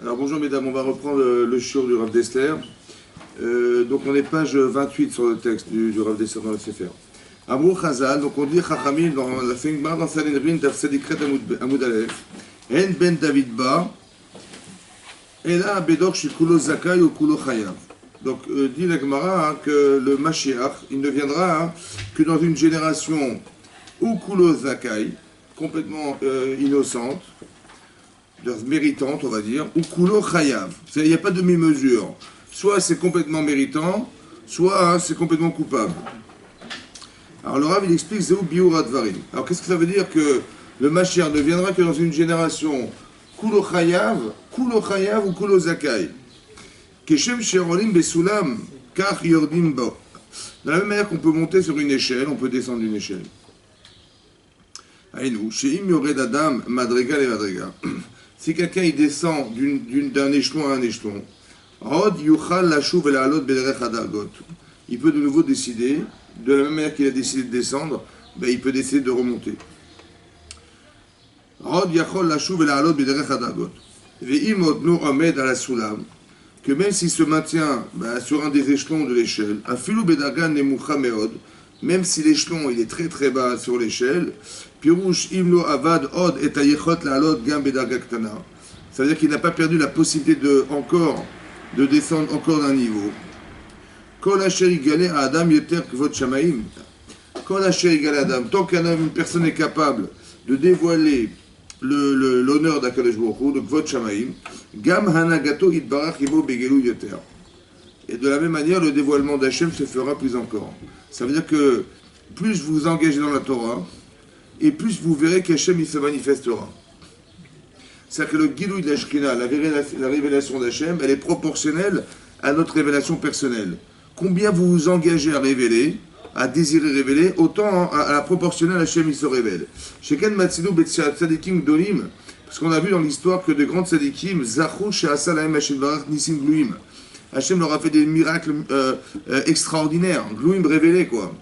Alors bonjour mesdames, on va reprendre le shiur du Rav Dessler. Donc on est page 28 sur le texte du Rav Dessler dans le Sefer. Amrou Chazal, donc on dit Chachamim dans la Fengmar dans Sanhedrin Daf Sedikret Amud Aleph. En ben David ba, Ela Bedok Shikulo Zakai ou Kulo Chayav. Donc dit la Gemara que le Mashiach, il ne viendra que dans une génération ou Kulo Zakai, complètement innocente, méritante, on va dire, ou kulo chayav. Il n'y a pas de demi-mesure. Soit c'est complètement méritant, soit c'est complètement coupable. Alors le Rav, il explique Zéou biur advarim. Alors qu'est-ce que ça veut dire que le Mashiach ne viendra que dans une génération kulo chayav ou kulo zakai. Keshem sherolim besulam kach yordim bo. De la même manière qu'on peut monter sur une échelle, on peut descendre d'une échelle. Aïnou, sheim yored adam madrega le madrega. Si quelqu'un il descend d'un échelon à un échelon, il peut de nouveau décider, de la même manière qu'il a décidé de descendre, il peut décider de remonter. Que même s'il se maintient sur un des échelons de l'échelle, même si l'échelon il est très très bas sur l'échelle, Pirouche imlo avad od et ayechot la alot gam bedargaktana. Ça veut dire qu'il n'a pas perdu la possibilité de descendre encore d'un niveau. Kol asher igale à Adam yeter kvot shamaim. Kol asher igale à Adam. Tant qu'un homme, une personne est capable de dévoiler l'honneur d'Akadosh Baruch Hu, de kvot shamaim, gam hanagato itbarach imo begelu yeter. Et de la même manière, le dévoilement d'Hachem se fera plus encore. Ça veut dire que plus vous vous engagez dans la Torah, et plus vous verrez qu'Hachem il se manifestera. C'est-à-dire que le Gilui de la Shekhinah, la révélation d'Hachem, elle est proportionnelle à notre révélation personnelle. Combien vous vous engagez à révéler, à désirer révéler, autant à la proportionnelle Hachem il se révèle. Sheken Matzinu Betsia Tzadikim Gdolim, parce qu'on a vu dans l'histoire que de grands tzadikim, Zachou She'asa Lahem Hachem Barach Nisim Gluim. Hachem leur a fait des miracles extraordinaires, Gluim révélés quoi.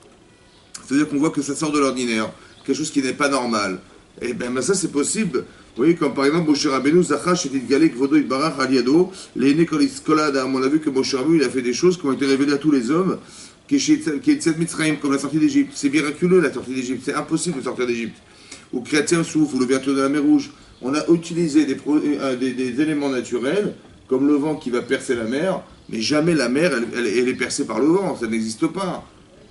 C'est-à-dire qu'on voit que ça sort de l'ordinaire. Quelque chose qui n'est pas normal. Et bien ça c'est possible. Vous voyez, comme par exemple Moshe Rabbeinu, Zachash et Galek, Vodo Itbarach, Aliado, les Nekoliskoladam, on a vu que Moshe Rabbeinu il a fait des choses qui ont été révélées à tous les hommes, qui est cette Mitzrayim, comme la sortie d'Égypte. C'est miraculeux la sortie d'Égypte, c'est impossible de sortir d'Égypte. Ou Chrétien souffle, ou l'ouverture de la mer Rouge. On a utilisé des éléments naturels, comme le vent qui va percer la mer, mais jamais la mer elle est percée par le vent, ça n'existe pas.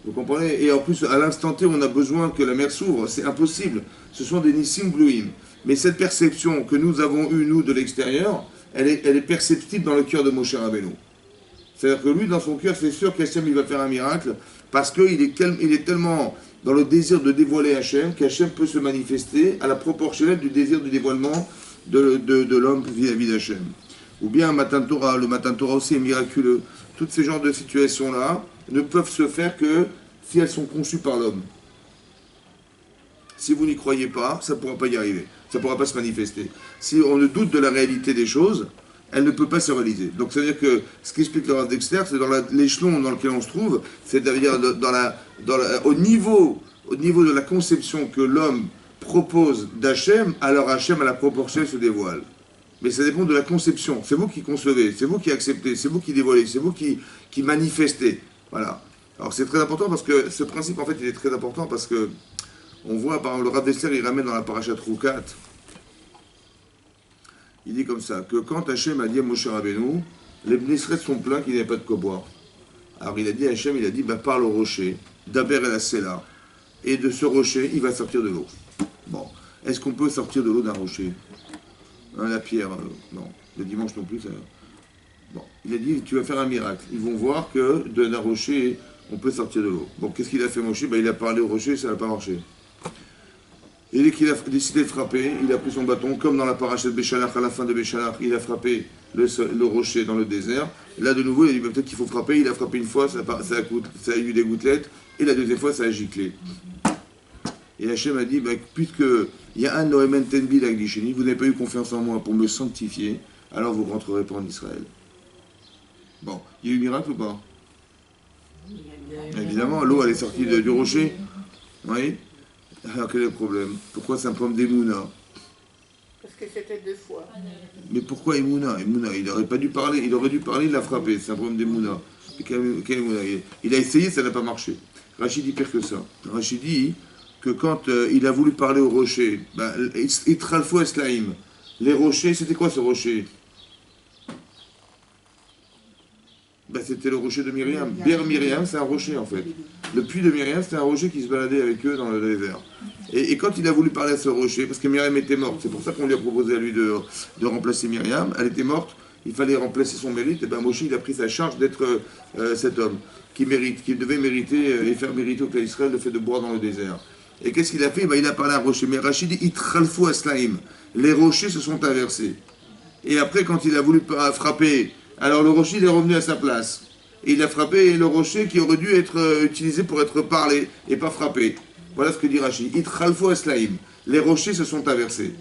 Vous comprenez? Et en plus, à l'instant T, on a besoin que la mer s'ouvre. C'est impossible. Ce sont des Nissim Gluim. Mais cette perception que nous avons eue, nous, de l'extérieur, elle est perceptible dans le cœur de Moshe Rabbeinu. C'est-à-dire que lui, dans son cœur, c'est sûr qu'Hachem, il va faire un miracle, parce qu'il est tellement dans le désir de dévoiler Hachem, qu'Hachem peut se manifester à la proportionnelle du désir du dévoilement de l'homme vis-à-vis d'Hachem. Ou bien Matan Torah, le Matan Torah aussi est miraculeux. Tous ces genres de situations-là ne peuvent se faire que si elles sont conçues par l'homme. Si vous n'y croyez pas, ça ne pourra pas y arriver. Ça ne pourra pas se manifester. Si on ne doute de la réalité des choses, elle ne peut pas se réaliser. Donc ça veut dire que ce qu'explique le Rav Dessler, c'est dans l'échelon dans lequel on se trouve, c'est-à-dire au niveau de la conception que l'homme propose d'Hachem, alors Hachem à la proportionnelle se dévoile. Mais ça dépend de la conception. C'est vous qui concevez, c'est vous qui acceptez, c'est vous qui dévoilez, c'est vous qui manifestez. Voilà. Alors c'est très important parce que ce principe, en fait, il est très important parce que on voit, par exemple, le Rav Dessler, il ramène dans la parashat Roukat, il dit comme ça, que quand Hachem a dit à Moshe Rabbeinu, les Bnisret sont pleins qu'il n'y avait pas de quoi boire. Alors il a dit à Hachem, il a dit, parle au rocher, d'Aber el Asela, et de ce rocher, il va sortir de l'eau. Bon, est-ce qu'on peut sortir de l'eau d'un rocher? La pierre, non. Le dimanche non plus, ça... Bon, il a dit, tu vas faire un miracle. Ils vont voir que d'un rocher, on peut sortir de l'eau. Bon, qu'est-ce qu'il a fait, Moshe? Il a parlé au rocher, ça n'a pas marché. Et dès qu'il a décidé de frapper, il a pris son bâton, comme dans la parashat de Béchalach, à la fin de Béchalach, il a frappé le rocher dans le désert. Et là, de nouveau, il a dit, peut-être qu'il faut frapper. Il a frappé une fois, ça a eu des gouttelettes, et la deuxième fois, ça a giclé. Et Hachem a dit, puisqu'il y a un Noémen Tenbi l'Agdisheni, vous n'avez pas eu confiance en moi pour me sanctifier, alors vous ne rentrerez pas en Israël. Bon, il y a eu miracle ou pas? Évidemment, l'eau elle est sortie du rocher. Oui. Alors quel est le problème? Pourquoi c'est un problème d'Emouna? Parce que c'était 2 fois. Mais pourquoi Emouna? Emouna, il aurait pas dû parler, il aurait dû parler, il l'a frappé, c'est un problème d'Emouna. Quel Emouna? Il a essayé, ça n'a pas marché. Rachid dit pire que ça. Rachid dit que quand il a voulu parler au rocher, bah, Itralfo Eslaim, les rochers, c'était quoi ce rocher? Bah, c'était le rocher de Myriam. Ber Myriam, c'est un rocher en fait. Le puits de Myriam, c'était un rocher qui se baladait avec eux dans le désert. Et quand il a voulu parler à ce rocher, parce que Myriam était morte, c'est pour ça qu'on lui a proposé à lui de remplacer Myriam, elle était morte, il fallait remplacer son mérite, et ben Moshe il a pris sa charge d'être cet homme qui mérite, qui devait mériter et faire mériter au peuple d'Israël le fait de boire dans le désert. Et qu'est-ce qu'il a fait? Ben, il a parlé à un rocher. Mais Rachid dit Itralfo Aslaim. Les rochers se sont inversés. Et après, quand il a voulu frapper, alors le rocher il est revenu à sa place. Et il a frappé le rocher qui aurait dû être utilisé pour être parlé et pas frappé. Voilà ce que dit Rachid. Itralfo Aslaim. Les rochers se sont inversés.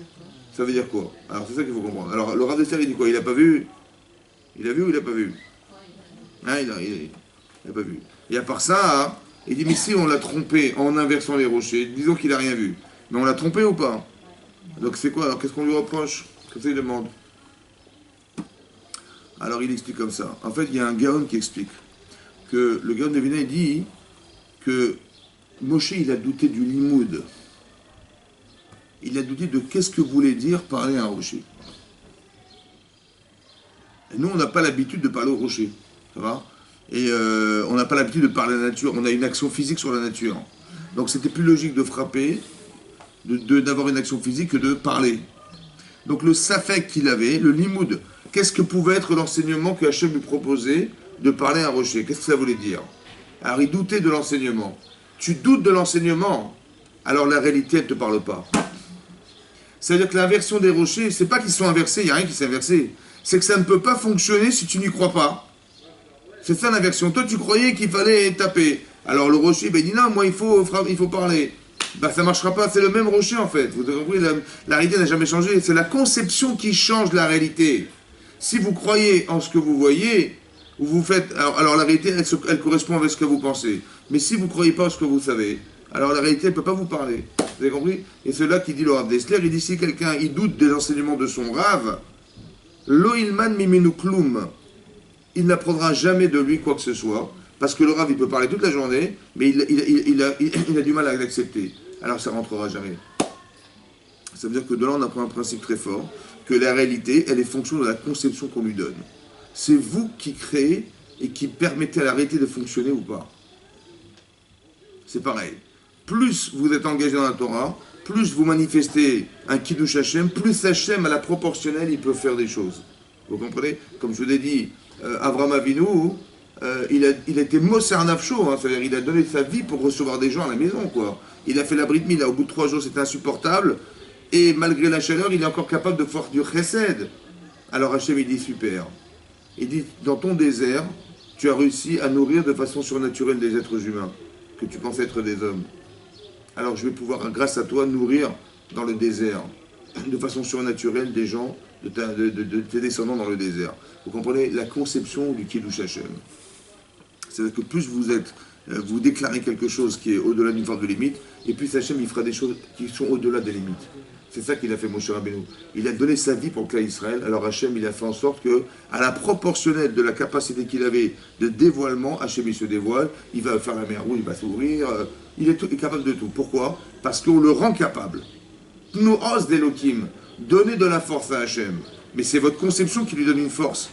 Ça veut dire quoi? Alors c'est ça qu'il faut comprendre. Alors le Rav d'Esther il dit quoi? Il a pas vu? Il a vu ou il a pas vu? Hein, il a pas vu. Et à part ça, hein, il dit mais si on l'a trompé en inversant les rochers, disons qu'il a rien vu. Mais on l'a trompé ou pas? Donc c'est quoi? Alors qu'est-ce qu'on lui reproche? Comme ça il demande. Alors il explique comme ça. En fait, il y a un Gaon qui explique que le Gaon de Vilna dit que Moshe il a douté du limoud. Il a douté de qu'est-ce que voulait dire parler à un rocher. Et nous, on n'a pas l'habitude de parler au rocher. Ça va? Et on n'a pas l'habitude de parler à la nature. On a une action physique sur la nature. Donc c'était plus logique de frapper, d'avoir une action physique que de parler. Donc le safek qu'il avait, le limoud, qu'est-ce que pouvait être l'enseignement que Hachem lui proposait de parler à un rocher? Qu'est-ce que ça voulait dire? Alors il doutait de l'enseignement. Tu doutes de l'enseignement, alors la réalité, elle ne te parle pas. C'est-à-dire que l'inversion des rochers, c'est pas qu'ils sont inversés, il n'y a rien qui s'est inversé. C'est que ça ne peut pas fonctionner si tu n'y crois pas. C'est ça l'inversion. Toi, tu croyais qu'il fallait taper. Alors le rocher, ben, il dit non, moi, il faut parler. Ben, ça ne marchera pas, c'est le même rocher en fait. Vous avez compris, la réalité n'a jamais changé. C'est la conception qui change la réalité. Si vous croyez en ce que vous voyez, ou vous faites. Alors la réalité, elle correspond avec ce que vous pensez. Mais si vous ne croyez pas en ce que vous savez, alors la réalité, elle ne peut pas vous parler. Vous avez compris? Et c'est là qui dit le Rav d'Esther, il dit si quelqu'un il doute des enseignements de son Rav, lo ilman mimenu klum, il n'apprendra jamais de lui quoi que ce soit, parce que le Rav il peut parler toute la journée, mais il a du mal à l'accepter. Alors ça ne rentrera jamais. Ça veut dire que de là on apprend un principe très fort, que la réalité, elle est fonction de la conception qu'on lui donne. C'est vous qui créez et qui permettez à la réalité de fonctionner ou pas. C'est pareil. Plus vous êtes engagé dans la Torah, plus vous manifestez un Kiddush Hashem, plus Hashem, à la proportionnelle, il peut faire des choses. Vous comprenez? Comme je vous l'ai dit, Avraham Avinu, il a été Moser Nafsho, hein, c'est-à-dire il a donné sa vie pour recevoir des gens à la maison, quoi. Il a fait la Brit Mila, au bout de 3 jours, c'était insupportable, et malgré la chaleur, il est encore capable de faire du chesed. Alors Hashem, il dit super. Il dit, dans ton désert, tu as réussi à nourrir de façon surnaturelle des êtres humains, que tu pensais être des hommes. Alors je vais pouvoir, grâce à toi, nourrir dans le désert, de façon surnaturelle, des gens, de tes descendants dans le désert. Vous comprenez la conception du Kiddush Hashem. C'est-à-dire que plus vous déclarez quelque chose qui est au-delà d'une forme de limite, et plus Hashem il fera des choses qui sont au-delà des limites. C'est ça qu'il a fait Moshe Rabbeinu. Il a donné sa vie pour le clan Israël. Alors Hachem, il a fait en sorte que, à la proportionnelle de la capacité qu'il avait de dévoilement, Hachem il se dévoile, il va faire la mer rouge, il va s'ouvrir, il est capable de tout. Pourquoi? Parce qu'on le rend capable. Nous os d'Elohim, donnez de la force à Hachem. Mais c'est votre conception qui lui donne une force.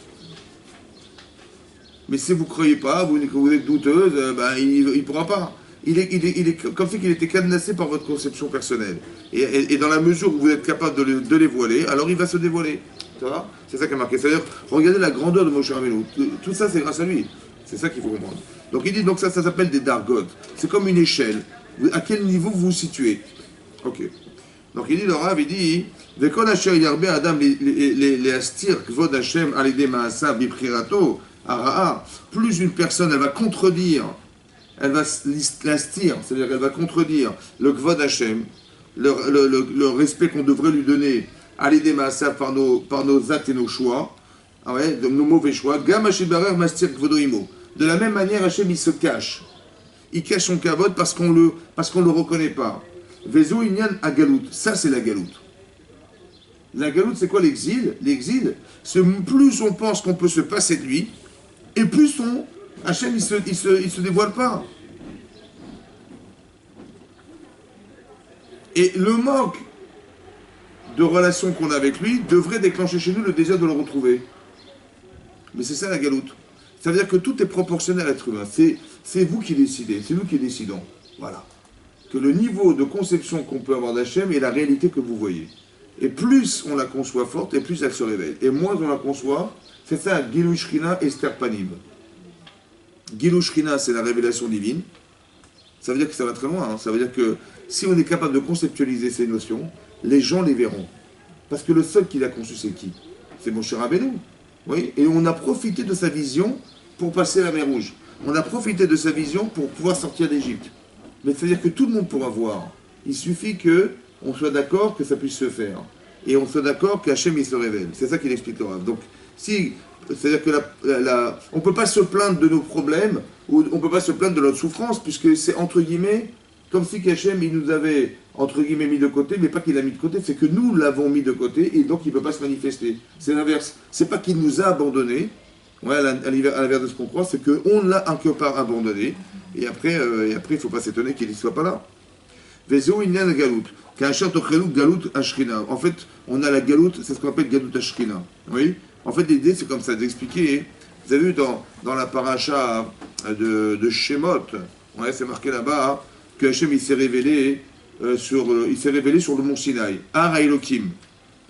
Mais si vous ne croyez pas, vous êtes douteuse, ben, il ne pourra pas. Il est comme si il était cadenassé par votre conception personnelle. Et dans la mesure où vous êtes capable de les voiler, alors il va se dévoiler. Ça va? C'est ça qui est marqué. C'est-à-dire, regardez la grandeur de Moshe Rabbeinu. Tout ça, c'est grâce à lui. C'est ça qu'il faut comprendre. Donc il dit, donc ça s'appelle des dargot. C'est comme une échelle. À quel niveau vous vous situez? Ok. Donc il dit, le Rav, il dit, Vekon Asher Yarbe Adam les astir kvod Hashem alide maasa biprirato ara'a. Plus une personne, elle va contredire, elle va l'astir, c'est-à-dire elle va contredire le kvod Hashem, le respect qu'on devrait lui donner alide maasa par nos actes et nos choix, ah ouais, de nos mauvais choix. Gam Hashibarer mastir kvodo imo. De la même manière, Hashem il se cache. Il cache son kavod parce qu'on le reconnaît pas. Vezo inyan à galout. Ça, c'est la galoute. La galoute, c'est quoi l'exil? L'exil, c'est plus on pense qu'on peut se passer de lui, et plus Hachem, il se dévoile pas. Et le manque de relation qu'on a avec lui devrait déclencher chez nous le désir de le retrouver. Mais c'est ça la galoute. Ça veut dire que tout est proportionnel à l'être humain. C'est vous qui décidez, c'est nous qui décidons. Voilà. Que le niveau de conception qu'on peut avoir d'Hachem est la réalité que vous voyez. Et plus on la conçoit forte, et plus elle se révèle. Et moins on la conçoit, c'est ça, Gilou Shrina Esther Panim. Gilou Shrina, c'est la révélation divine. Ça veut dire que ça va très loin. Hein. Ça veut dire que si on est capable de conceptualiser ces notions, les gens les verront. Parce que le seul qui l'a conçu, c'est qui? C'est Moshe Rabbeinu. Oui, et on a profité de sa vision pour passer la mer Rouge. On a profité de sa vision pour pouvoir sortir d'Égypte. Mais c'est-à-dire que tout le monde pourra voir. Il suffit qu'on soit d'accord que ça puisse se faire. Et on soit d'accord qu'Hachem il se révèle. C'est ça qu'il explique le Rav. Donc, c'est-à-dire que on ne peut pas se plaindre de nos problèmes, ou on ne peut pas se plaindre de notre souffrance, puisque c'est entre guillemets, comme si Hachem il nous avait, entre guillemets, mis de côté, mais pas qu'il l'a mis de côté, c'est que nous l'avons mis de côté, et donc il ne peut pas se manifester. C'est l'inverse. C'est pas qu'il nous a abandonnés, ouais, à l'inverse de ce qu'on croit, c'est qu'on l'a un quelque part abandonné, et après, il ne faut pas s'étonner qu'il ne soit pas là. Vezo inyan galout. Galout ashrina. En fait, on a la galout, c'est ce qu'on appelle galout ashrina. Oui. En fait, l'idée, c'est comme ça, d'expliquer. Vous avez vu dans la paracha de Shemot, ouais, c'est marqué là-bas, que Hachem il s'est révélé sur le mont Sinaï, Har Elohim,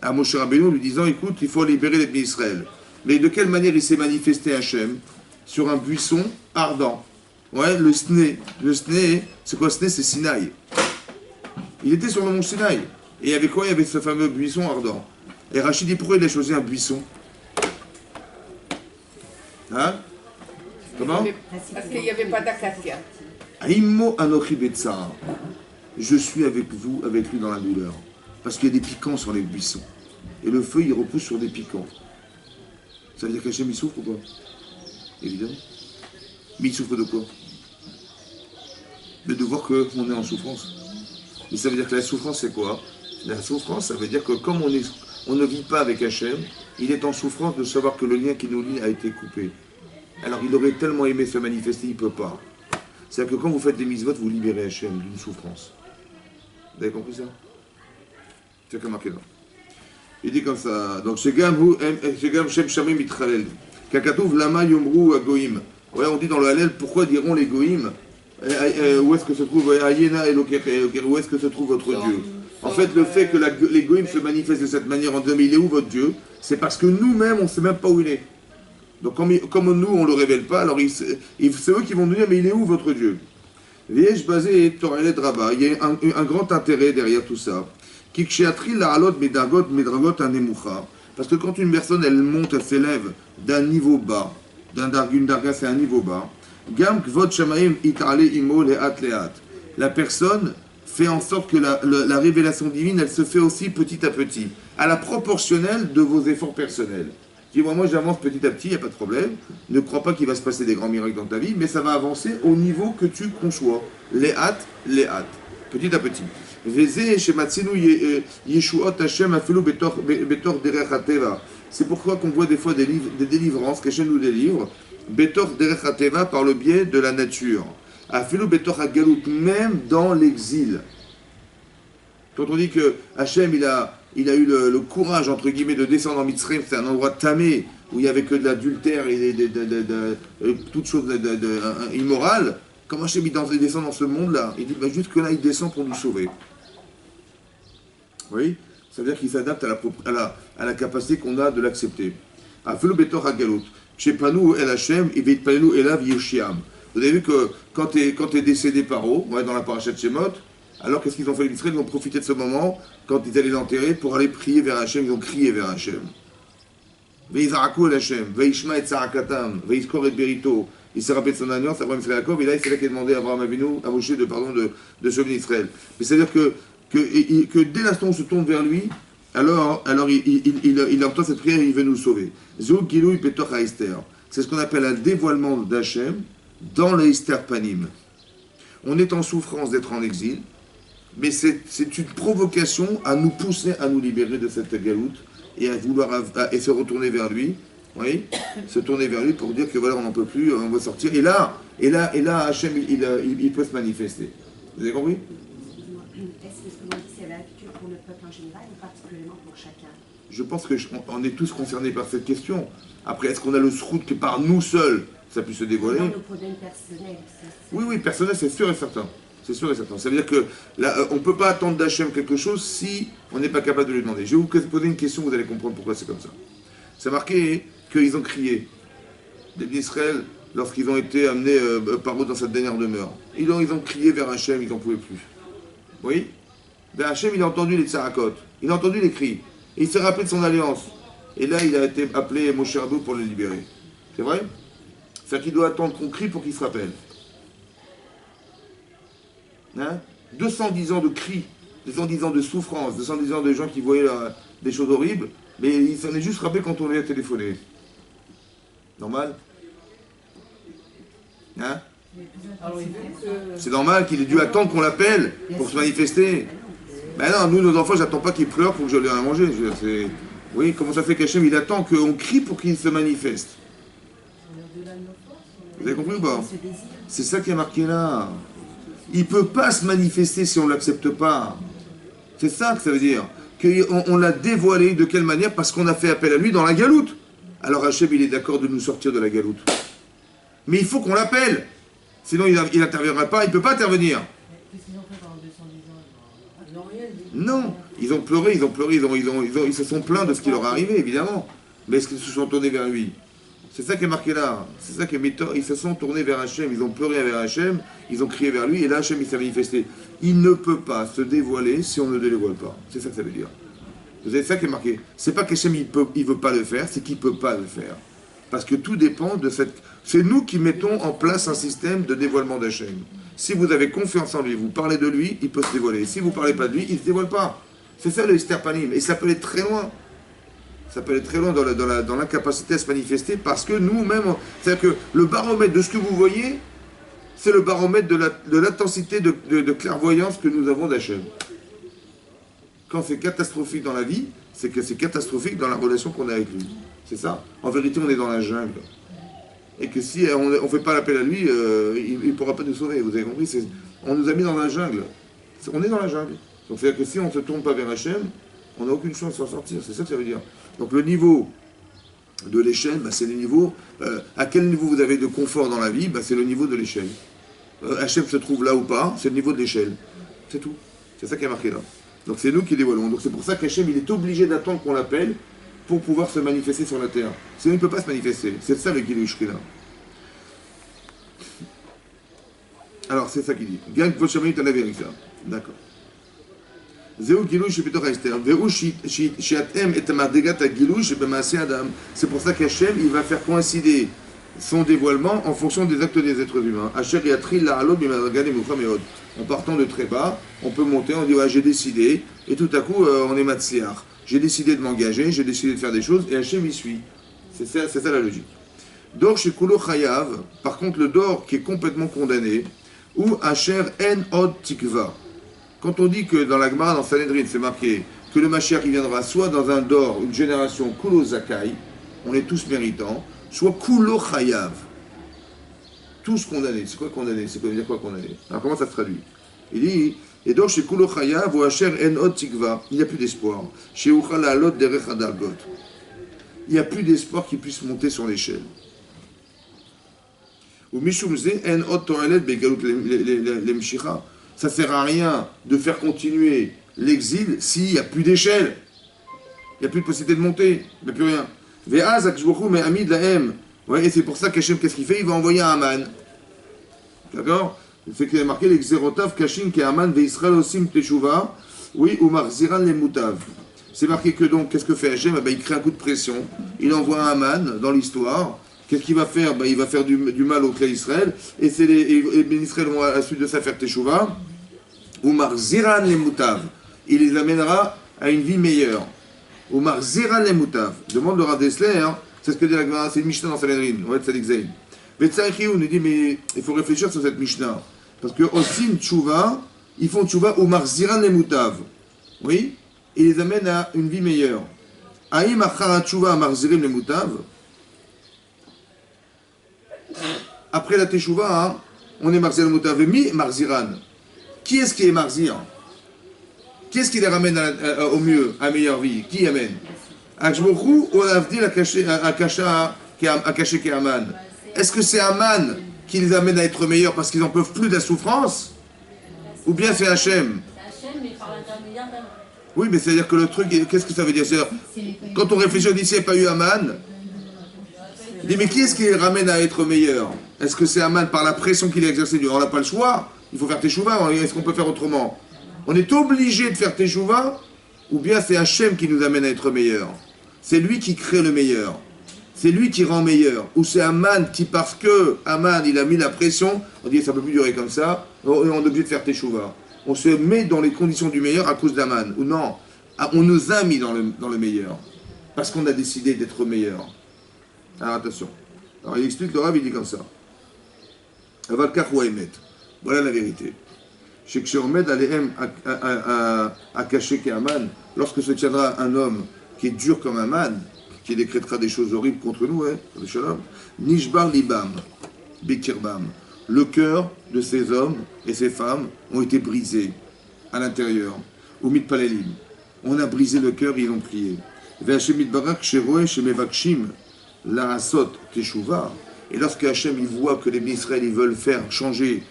à Moshe Rabbeinu, lui disant, écoute, il faut libérer les bénis Israël. Mais de quelle manière il s'est manifesté Hachem? Sur un buisson ardent. Ouais, le Sné. Le Sné, c'est quoi Sné? C'est Sinaï. Il était sur le mont Sinaï. Et il y avait quoi? Il y avait ce fameux buisson ardent. Et Rachid dit, pourquoi il a choisi un buisson? Hein? Comment? Parce qu'il n'y avait pas d'acacia. Aïmo Anochi Betsar. Je suis avec vous, avec lui dans la douleur. Parce qu'il y a des piquants sur les buissons. Et le feu, il repousse sur des piquants. Ça veut dire qu'Hachem, il souffre ou quoi? Évidemment. Mais il souffre de quoi? De voir qu'on est en souffrance. Mais ça veut dire que la souffrance, c'est quoi? La souffrance, ça veut dire que comme on ne vit pas avec Hachem, il est en souffrance de savoir que le lien qui nous lie a été coupé. Alors il aurait tellement aimé se manifester, il ne peut pas. C'est-à-dire que quand vous faites des mitzvot, vous libérez Hachem d'une souffrance. Vous avez compris ça? C'est comme marqué là. Il dit comme ça. Donc, Shegam Shem Shamim Mitralel. Kakatouv Lama Yomru Agoim. Ouais, on dit dans le Hallel, pourquoi diront les Goïm? Où est-ce que se trouve Ayena et où est-ce que se trouve votre Dieu? En fait, le fait que les Goïm se manifestent de cette manière en disant, mais il est où votre Dieu? C'est parce que nous-mêmes, on ne sait même pas où il est. Donc, comme nous, on ne le révèle pas, alors c'est eux qui vont nous dire, mais il est où votre Dieu? Il y a un grand intérêt derrière tout ça. Parce que quand une personne, elle monte, elle s'élève d'un niveau bas, d'une darga, c'est un niveau bas, la personne fait en sorte que la révélation divine, elle se fait aussi petit à petit, à la proportionnelle de vos efforts personnels. Dis-moi, moi j'avance petit à petit, il n'y a pas de problème. Ne crois pas qu'il va se passer des grands miracles dans ta vie, mais ça va avancer au niveau que tu conçois. Les hâtes, petit à petit. C'est pourquoi qu'on voit des fois des délivrances, qu'Hachem nous délivre, Betor derech hateva, par le biais de la nature. Afilu betor hagalut, même dans l'exil. Quand on dit que Hachem il a eu le courage, entre guillemets, de descendre en Mitzrayim, c'est un endroit tamé, où il n'y avait que de l'adultère et toutes choses immorales. Comment Hachem il descend dans ce monde-là? Il dit, bah, juste que là, il descend pour nous sauver. Oui, ça veut dire qu'il s'adapte à la capacité qu'on a de l'accepter. Afilu betor hagalut. Chez Panou El Hachem, il va Panou Elav Yoshiam. Vous avez vu que quand tu es décédé par eau, ouais, dans la paracha de Shemot, alors qu'est-ce qu'ils ont fait les Israël? Ils ont profité de ce moment, quand ils allaient l'enterrer, pour aller prier vers Hachem, ils ont crié vers Hachem. Veizaraku El Hachem, Veishma et Sarakatam, Veizkor et Berito. Il s'est rappelé de son alliance, Abraham et Jacob, et là c'est là qu'il a demandé à Abraham Avinu, à Moshe de sauver Israël. Mais c'est-à-dire que dès l'instant où on se tourne vers lui, alors il entend cette prière et il veut nous sauver. C'est ce qu'on appelle un dévoilement d'Hachem dans le Esther Panim. On est en souffrance d'être en exil, Mais c'est une provocation à nous pousser à nous libérer de cette galoute et à vouloir et se retourner vers lui. Oui, se tourner vers lui pour dire que voilà, on n'en peut plus, on va sortir. Et là, Hachem, il peut se manifester. Vous avez compris? Est-ce que ce que l'on dit, c'est la lecture pour le peuple en général ou particulièrement pour chacun? Je pense qu'on est tous concernés par cette question. Après, est-ce qu'on a le srout que par nous seuls, ça puisse se dévoiler? Dans nos problèmes personnels. Oui, personnel, c'est sûr et certain. C'est sûr et certain. Ça veut dire que là, on ne peut pas attendre d'Hachem quelque chose si on n'est pas capable de lui demander. Je vais vous poser une question, vous allez comprendre pourquoi c'est comme ça. C'est marqué qu'ils ont crié, les d'Israël, lorsqu'ils ont été amenés par eux dans cette dernière demeure. Ils ont crié vers Hachem, ils n'en pouvaient plus. Oui? Vers Hachem, il a entendu les tsarakot, il a entendu les cris, et il s'est rappelé de son alliance. Et là, il a été appelé Moshe Rabbeinu pour le libérer. C'est vrai? C'est-à-dire qu'il doit attendre qu'on crie pour qu'il se rappelle. Hein? 210 ans de cris, 210 ans de souffrance, 210 ans de gens qui voyaient des choses horribles, mais il s'en est juste rappelé quand on lui a téléphoné. Normal? Hein? C'est normal qu'il ait dû attendre qu'on l'appelle pour se manifester. Ben non, nous, nos enfants, j'attends pas qu'ils pleurent pour que je leur ai à manger. Oui, comment ça fait qu'Hachem, il attend qu'on crie pour qu'il se manifeste? Vous avez compris ou pas? C'est ça qui est marqué là. Il ne peut pas se manifester si on ne l'accepte pas. C'est ça que ça veut dire. Qu'on l'a dévoilé de quelle manière? Parce qu'on a fait appel à lui dans la galoute. Alors Hachem, il est d'accord de nous sortir de la galoute. Mais il faut qu'on l'appelle. Sinon, il n'interviendra pas, il ne peut pas intervenir. Qu'est-ce qu'ils ont fait pendant 210 ans? Ils n'ont rien dit. Non, ils ont pleuré, ils se sont plaints de ce qui leur est arrivé, évidemment. Mais est-ce qu'ils se sont tournés vers lui? C'est ça qui est marqué là. C'est ça qui est méthode. Ils se sont tournés vers Hachem, ils ont pleuré vers Hachem, ils ont crié vers lui, et là Hachem il s'est manifesté. Il ne peut pas se dévoiler si on ne le dévoile pas. C'est ça que ça veut dire. Vous avez ça qui est marqué. C'est pas qu'Hachem il veut pas le faire, c'est qu'il peut pas le faire. Parce que tout dépend de cette... C'est nous qui mettons en place un système de dévoilement d'Hachem. Si vous avez confiance en lui, vous parlez de lui, il peut se dévoiler. Si vous ne parlez pas de lui, il ne se dévoile pas. C'est ça le Esther Panim. Et ça peut aller très loin. Ça peut aller très loin dans l'incapacité à se manifester parce que nous-mêmes... C'est-à-dire que le baromètre de ce que vous voyez, c'est le baromètre de l'intensité de clairvoyance que nous avons d'Hachem. Quand c'est catastrophique dans la vie, c'est que c'est catastrophique dans la relation qu'on a avec lui. C'est ça. En vérité, on est dans la jungle. Et que si on ne fait pas l'appel à lui, il ne pourra pas nous sauver. Vous avez compris? On nous a mis dans la jungle. On est dans la jungle. Donc c'est-à-dire que si on ne se tourne pas vers Hachem, on n'a aucune chance de s'en sortir. C'est ça que ça veut dire. Donc le niveau de l'échelle, c'est le niveau... à quel niveau vous avez de confort dans la vie? C'est le niveau de l'échelle. Hachem se trouve là ou pas, c'est le niveau de l'échelle. C'est tout. C'est ça qui est marqué là. Donc c'est nous qui dévoilons. Donc c'est pour ça qu'Hachem, il est obligé d'attendre qu'on l'appelle pour pouvoir se manifester sur la terre. Sinon, il ne peut pas se manifester. C'est ça le Gilush là. Alors, c'est ça qu'il dit. Gagne votre chemin, tu as la vérité. D'accord. C'est pour ça qu'Hachem, il va faire coïncider son dévoilement en fonction des actes des êtres humains. En partant de très bas, on peut monter, on dit ouais, j'ai décidé, et tout à coup on est matsiar. J'ai décidé de m'engager, j'ai décidé de faire des choses, et Hachem y suit. C'est ça la logique. Dor chez Kulo Chayav, par contre le dor qui est complètement condamné, ou Asher En Od Tikva. Quand on dit que dans la Gemara, dans Sanhedrin, c'est marqué que le Mashiach il viendra soit dans un dor, une génération Kulo Zakai, on est tous méritants, soit Kulo Chayav. Tous condamnés. C'est quoi condamné? C'est quoi dire quoi condamné? Alors comment ça se traduit? Il dit et donc chez Kulo Chayav ou Asher En Od Tikva, il n'y a plus d'espoir. Chez Uchal Alot Derech Adargot, il n'y a plus d'espoir qu'il puisse monter sur l'échelle. Ou Mishumze En Od Toalet Begalut Lemshicha. Ça ne sert à rien de faire continuer l'exil s'il n'y a plus d'échelle. Il n'y a plus de possibilité de monter. Il n'y a plus rien. Ve'az Akshbochu Me'amid Lahem. Ouais, et c'est pour ça qu'Hachem, qu'est-ce qu'il fait? Il va envoyer un Aman. D'accord? C'est qu'il a marqué les Xerotav Kashin Ke'aman Ve'Israel Osim Teshuva. Oui, ou Marziran les Moutav. C'est marqué que donc, qu'est-ce que fait Hachem? Il crée un coup de pression. Il envoie un Aman dans l'histoire. Qu'est-ce qu'il va faire? Il va faire du mal au clan Israël. Et les Israël vont à la suite de ça faire Teshuva. Ou Marziran les Moutav. Il les amènera à une vie meilleure. Ou Marziran les Moutav. Demande le Rav Dessler, hein. C'est ce que dit la Gemara, c'est une Mishnah dans Sanhedrin. On va être Sadik Zayn. Vetzarichi, on nous dit, mais il faut réfléchir sur cette Mishnah. Parce que Osim Tshuva, ils font tchouva ou marziran les moutav. Oui, et les amènent à une vie meilleure. Aïm achara tchouva marzirim les moutav. Après la teshuva, hein, on est marzir le moutav. Mi marziran. Qui est-ce qui est marzir? Qui est-ce qui les ramène au mieux, à meilleure vie? Qui amène? Akshbochou ou Avdil Akaché Aman? Est-ce que c'est Aman qui les amène à être meilleurs parce qu'ils n'en peuvent plus de la souffrance? Ou bien c'est Hachem? C'est Hachem, mais par l'intermédiaire d'Aman. Oui, mais c'est-à-dire que le truc, qu'est-ce que ça veut dire? Quand on réfléchit, on dit s'il n'y a pas eu Aman, on dit mais qui est-ce qui les ramène à être meilleurs? Est-ce que c'est Aman par la pression qu'il a exercée? On n'a pas le choix, il faut faire teshuva, est-ce qu'on peut faire autrement? On est obligé de faire teshuva, ou bien c'est Hachem qui nous amène à être meilleurs? C'est lui qui crée le meilleur. C'est lui qui rend meilleur. Ou c'est Aman qui, parce que Aman, il a mis la pression, on dit ça ne peut plus durer comme ça, on est obligé de faire teshuva. On se met dans les conditions du meilleur à cause d'Aman. Ou non, on nous a mis dans le meilleur. Parce qu'on a décidé d'être meilleur. Alors attention. Alors il explique, le Rav, il dit comme ça. Avalkach ou Emet. Voilà la vérité. Chez Ksheomed Alehem à cacher qu'Aman, lorsque se tiendra un homme qui est dur comme Aman, qui décrétera des choses horribles contre nous, Nishbar Libam, Bekirbam. Le cœur de ces hommes et ces femmes ont été brisés à l'intérieur. Au Mitpalelim. On a brisé le cœur et ils ont prié. Ve'Hashem Barak Sheroe Shemevakshim Larasot Teshuva. Et lorsque Hachem il voit que les Israël ils veulent faire changer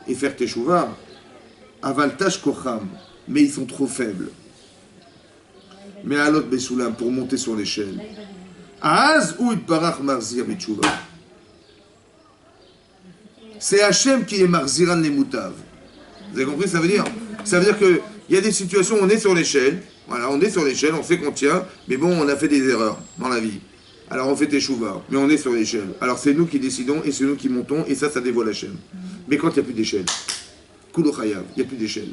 et faire Teshuva, Avaltash Kocham, mais ils sont trop faibles. Mais Alot Besoulam pour monter sur l'échelle. Az ou Barach Marzir Betchouva. C'est Hachem qui est Marziran les Moutav. Vous avez compris? Ça veut dire qu'il y a des situations où on est sur l'échelle. Voilà, on est sur l'échelle, on sait qu'on tient, mais bon, on a fait des erreurs dans la vie. Alors on fait teshuva, mais on est sur l'échelle. Alors c'est nous qui décidons et c'est nous qui montons, et ça dévoile Hachem. Mais quand il n'y a plus d'échelle, Kulo Chayav, il n'y a plus d'échelle.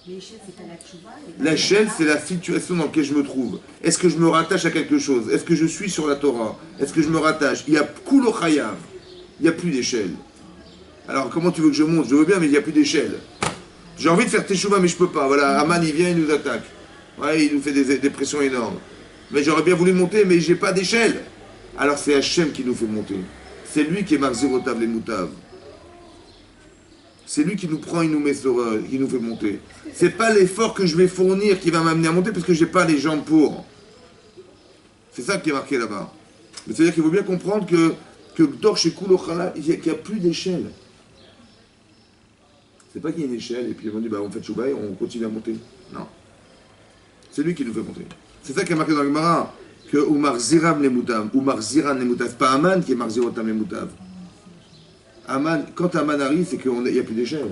L'échelle, c'est pas la tchouva. L'échelle, c'est la situation dans laquelle je me trouve. Est-ce que je me rattache à quelque chose? Est-ce que je suis sur la Torah? Est-ce que je me rattache? Il y a Kulo Chayav, il n'y a plus d'échelle. Alors comment tu veux que je monte? Je veux bien, mais il n'y a plus d'échelle. J'ai envie de faire teshuva, mais je ne peux pas. Voilà, Aman, il vient, il nous attaque. Ouais, il nous fait des pressions énormes. Mais j'aurais bien voulu monter, mais j'ai pas d'échelle. Alors c'est Hachem qui nous fait monter. C'est lui qui est Marzirotav les Moutav. C'est lui qui nous prend, il nous met sur, qui nous fait monter. C'est pas l'effort que je vais fournir qui va m'amener à monter parce que j'ai pas les jambes pour. C'est ça qui est marqué là-bas. Mais c'est-à-dire qu'il faut bien comprendre que Dor chez Kulochala, il n'y a plus d'échelle. C'est pas qu'il y a une échelle et puis on dit bah on fait Chouba et on continue à monter. Non. C'est lui qui nous fait monter. C'est ça qui est marqué dans le Gemara, que Oumar Ziram les Moutav, Oumar Ziran les Moutav, pas Aman qui est Marzirotam les Moutav. Aman, quand Aman arrive, c'est qu'il n'y a plus d'échelle.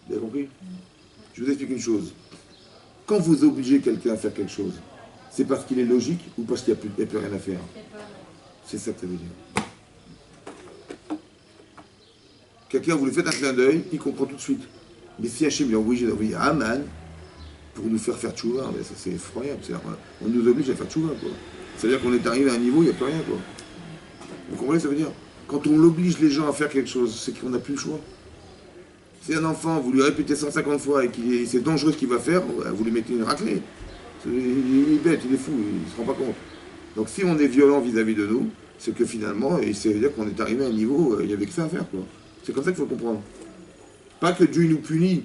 Vous avez compris? Je vous explique une chose. Quand vous obligez quelqu'un à faire quelque chose, c'est parce qu'il est logique ou parce qu'il n'y a plus rien à faire? C'est ça que ça veut dire. Quelqu'un, vous lui faites un clin d'œil, il comprend tout de suite. Mais si Hachem est obligé d'envoyer Aman pour nous faire tchouva, ça c'est effroyable. On nous oblige à faire tchouva, quoi. C'est-à-dire qu'on est arrivé à un niveau où il n'y a plus rien, quoi. Vous comprenez, ça veut dire? Quand on oblige les gens à faire quelque chose, c'est qu'on n'a plus le choix. Si un enfant, vous lui répétez 150 fois et que c'est dangereux ce qu'il va faire, vous lui mettez une raclée. Il est bête, il est fou, il ne se rend pas compte. Donc si on est violent vis-à-vis de nous, c'est que finalement, ça veut dire qu'on est arrivé à un niveau, il n'y avait que ça à faire, quoi. C'est comme ça qu'il faut comprendre. Pas que Dieu nous punit.